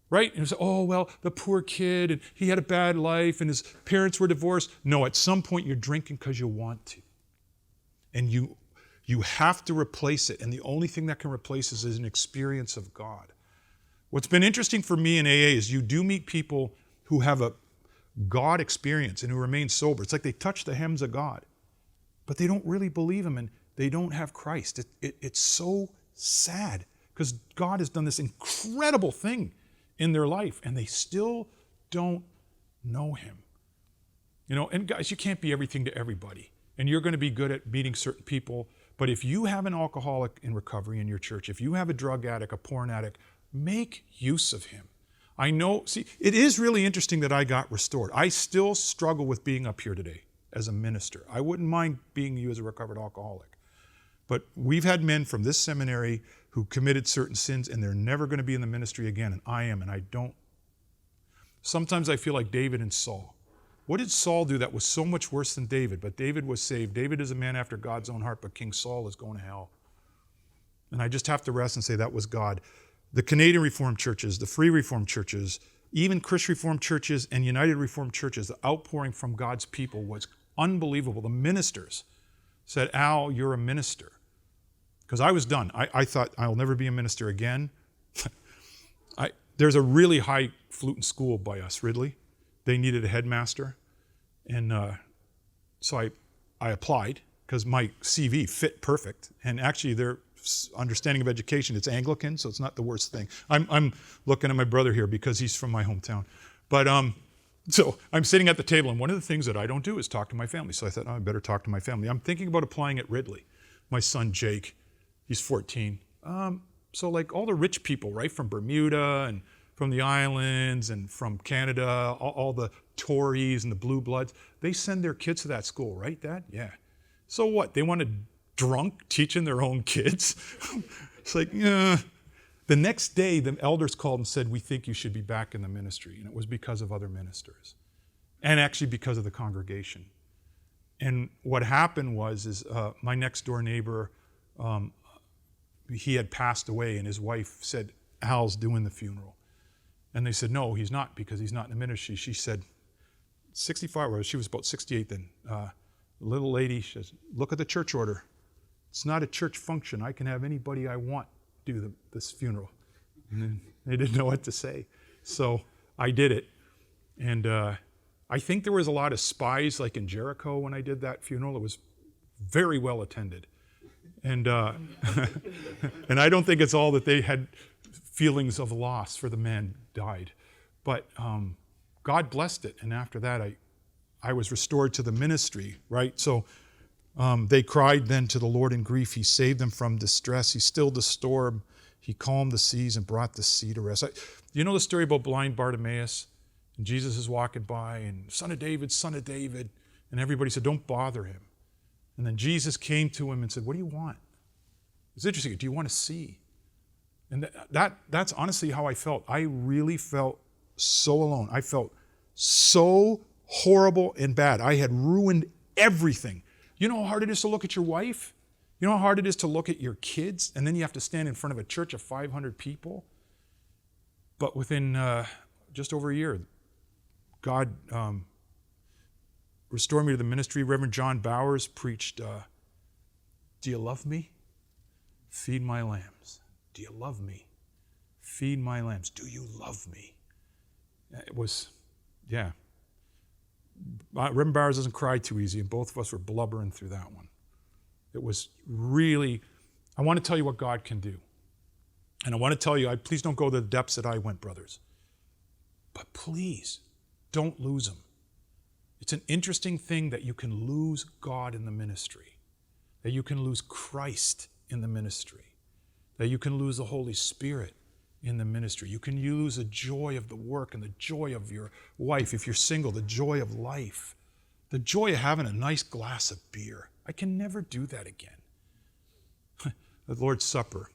right? And it's, oh, well, the poor kid, and he had a bad life, and his parents were divorced. No, at some point you're drinking because you want to. And you have to replace it, and the only thing that can replace it is an experience of God. What's been interesting for me in AA is you do meet people who have a God experience and who remain sober. It's like they touch the hems of God, but they don't really believe Him, and they don't have Christ. It's so sad because God has done this incredible thing in their life, and they still don't know Him. You know, and guys, you can't be everything to everybody, and you're going to be good at meeting certain people, but if you have an alcoholic in recovery in your church, if you have a drug addict, a porn addict, make use of him. I know, see, it is really interesting that I got restored. I still struggle with being up here today as a minister. I wouldn't mind being you as a recovered alcoholic. But we've had men from this seminary who committed certain sins, and they're never going to be in the ministry again, and I am, and I don't. Sometimes I feel like David and Saul. What did Saul do that was so much worse than David? But David was saved. David is a man after God's own heart, but King Saul is going to hell. And I just have to rest and say that was God. The Canadian Reformed churches, the Free Reformed churches, even Christian Reformed churches and United Reformed churches, the outpouring from God's people was unbelievable. The ministers said, Al, you're a minister. Because I was done. I thought, I'll never be a minister again. There's a really high-fluting school by us, Ridley. They needed a headmaster. And so I applied because my CV fit perfect. And actually, their understanding of education, it's Anglican, so it's not the worst thing. I'm looking at my brother here because he's from my hometown. But so I'm sitting at the table, and one of the things that I don't do is talk to my family. So I thought, I better talk to my family. I'm thinking about applying at Ridley. My son, Jake, he's 14. So like all the rich people, right, from Bermuda and from the islands and from Canada, all the Tories and the blue bloods, they send their kids to that school, right, Dad? Yeah. So what? They want a drunk teaching their own kids? It's like, yeah. The next day, the elders called and said, we think you should be back in the ministry. And it was because of other ministers. And actually because of the congregation. And what happened was my next door neighbor, he had passed away, and his wife said, Al's doing the funeral. And they said, no, he's not, because he's not in the ministry. She said, 65, or she was about 68 then. The little lady says, look at the church order. It's not a church function. I can have anybody I want do this funeral. And then they didn't know what to say. So I did it. And I think there was a lot of spies, like in Jericho when I did that funeral. It was very well attended. And and I don't think it's all that they had feelings of loss for the man died. But God blessed it. And after that, I was restored to the ministry, right? So they cried then to the Lord in grief. He saved them from distress. He stilled the storm. He calmed the seas and brought the sea to rest. You know the story about blind Bartimaeus? And Jesus is walking by, and son of David, and everybody said, don't bother him. And then Jesus came to him and said, what do you want? It's interesting. Do you want to see? And that's honestly how I felt. I really felt so alone. I felt so horrible and bad. I had ruined everything. You know how hard it is to look at your wife? You know how hard it is to look at your kids? And then you have to stand in front of a church of 500 people? But within just over a year, God restored me to the ministry. Reverend John Bowers preached, do you love me? Feed my lambs. Do you love me? Feed my lambs. Do you love me? It was, yeah. Reverend Bowers doesn't cry too easy, and both of us were blubbering through that one. It was really, I want to tell you what God can do. And I want to tell you, please don't go to the depths that I went, brothers. But please, don't lose him. It's an interesting thing that you can lose God in the ministry, that you can lose Christ in the ministry, that you can lose the Holy Spirit in the ministry. You can lose the joy of the work and the joy of your wife. If you're single, the joy of life, the joy of having a nice glass of beer. I can never do that again. The Lord's Supper,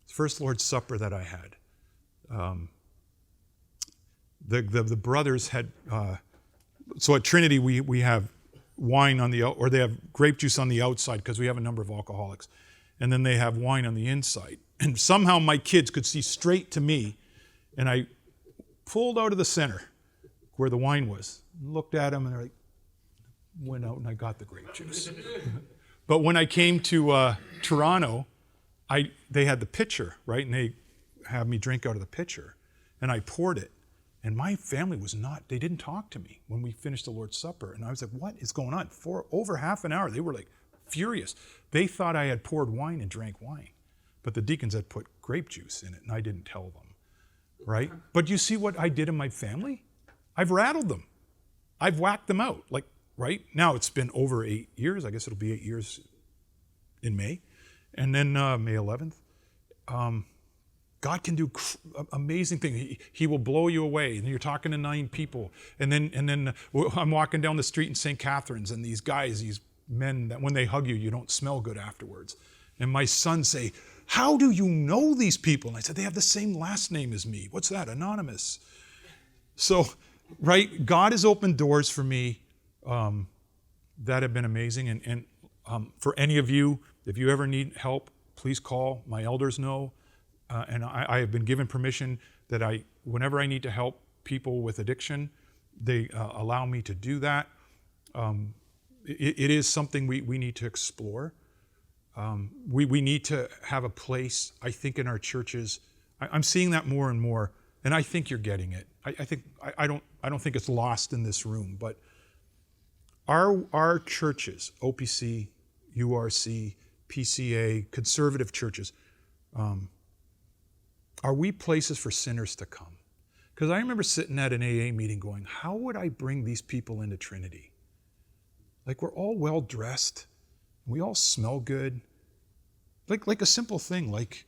the first Lord's Supper that I had, the brothers had, so at Trinity we have wine on the, or they have grape juice on the outside because we have a number of alcoholics. And then they have wine on the inside. And somehow my kids could see straight to me, and pulled out of the center where the wine was, looked at them, and they're like, went out and I got the grape juice. But when I came to Toronto, they had the pitcher, right? And they had me drink out of the pitcher. And I poured it. And my family they didn't talk to me when we finished the Lord's Supper. And I was like, what is going on? For over half an hour, they were like furious. They thought I had poured wine and drank wine. But the deacons had put grape juice in it, and I didn't tell them, right? But you see what I did in my family? I've rattled them. I've whacked them out, like, right? Now it's been over 8 years. I guess it'll be 8 years in May. And then May 11th. God can do amazing things. He will blow you away. And you're talking to 9 people. And then I'm walking down the street in St. Catharines, and these guys, these men, that when they hug you, you don't smell good afterwards. And my sons say, how do you know these people? And I said, they have the same last name as me. What's that? Anonymous. So, right, God has opened doors for me that have been amazing. And for any of you, if you ever need help, please call. My elders know. And I have been given permission that whenever I need to help people with addiction, they allow me to do that. It is something we need to explore. We need to have a place, I think, in our churches. I'm seeing that more and more, and I think you're getting it. I don't think it's lost in this room, but our churches, OPC, URC, PCA, conservative churches, are we places for sinners to come? Because I remember sitting at an AA meeting going, how would I bring these people into Trinity? Like, we're all well dressed. We all smell good. Like a simple thing, like,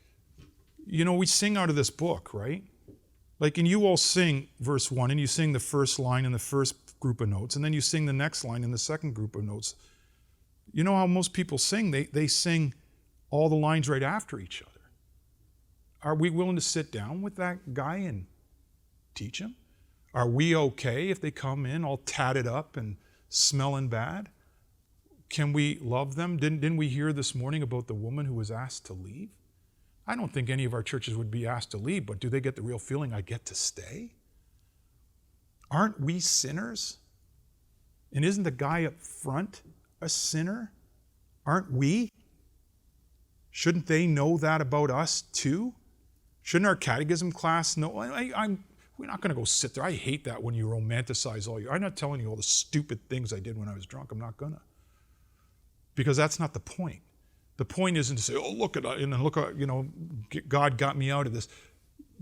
we sing out of this book, right? Like, and you all sing verse 1, and you sing the first line in the first group of notes, and then you sing the next line in the second group of notes. You know how most people sing? They sing all the lines right after each other. Are we willing to sit down with that guy and teach him? Are we okay if they come in all tatted up and smelling bad? Can we love them? Didn't we hear this morning about the woman who was asked to leave? I don't think any of our churches would be asked to leave, but do they get the real feeling, I get to stay? Aren't we sinners? And isn't the guy up front a sinner? Aren't we? Shouldn't they know that about us too? Shouldn't our catechism class know? We're not going to go sit there. I hate that when you romanticize all your... I'm not telling you all the stupid things I did when I was drunk. I'm not going to. Because that's not the point. The point isn't to say, oh, look at it, and look at, God got me out of this.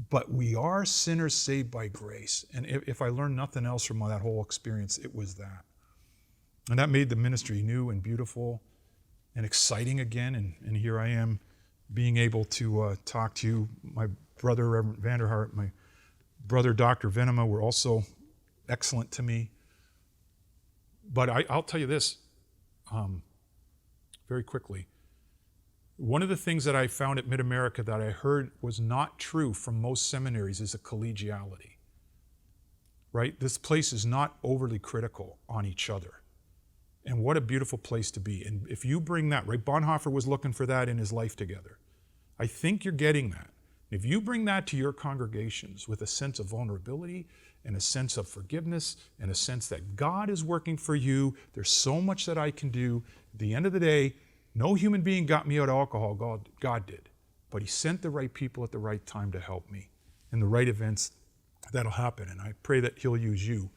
But we are sinners saved by grace. And if I learned nothing else from that whole experience, it was that. And that made the ministry new and beautiful and exciting again. And here I am being able to talk to you. My brother, Reverend Vanderhart, my brother, Dr. Venema, were also excellent to me. But I'll tell you this very quickly. One of the things that I found at Mid-America that I heard was not true from most seminaries is a collegiality. Right? This place is not overly critical on each other. And what a beautiful place to be. And if you bring that, right, Bonhoeffer was looking for that in his life together. I think you're getting that. If you bring that to your congregations with a sense of vulnerability and a sense of forgiveness and a sense that God is working for you, there's so much that I can do. At the end of the day, no human being got me out of alcohol, God did. But he sent the right people at the right time to help me. And the right events, that'll happen. And I pray that he'll use you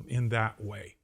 in that way.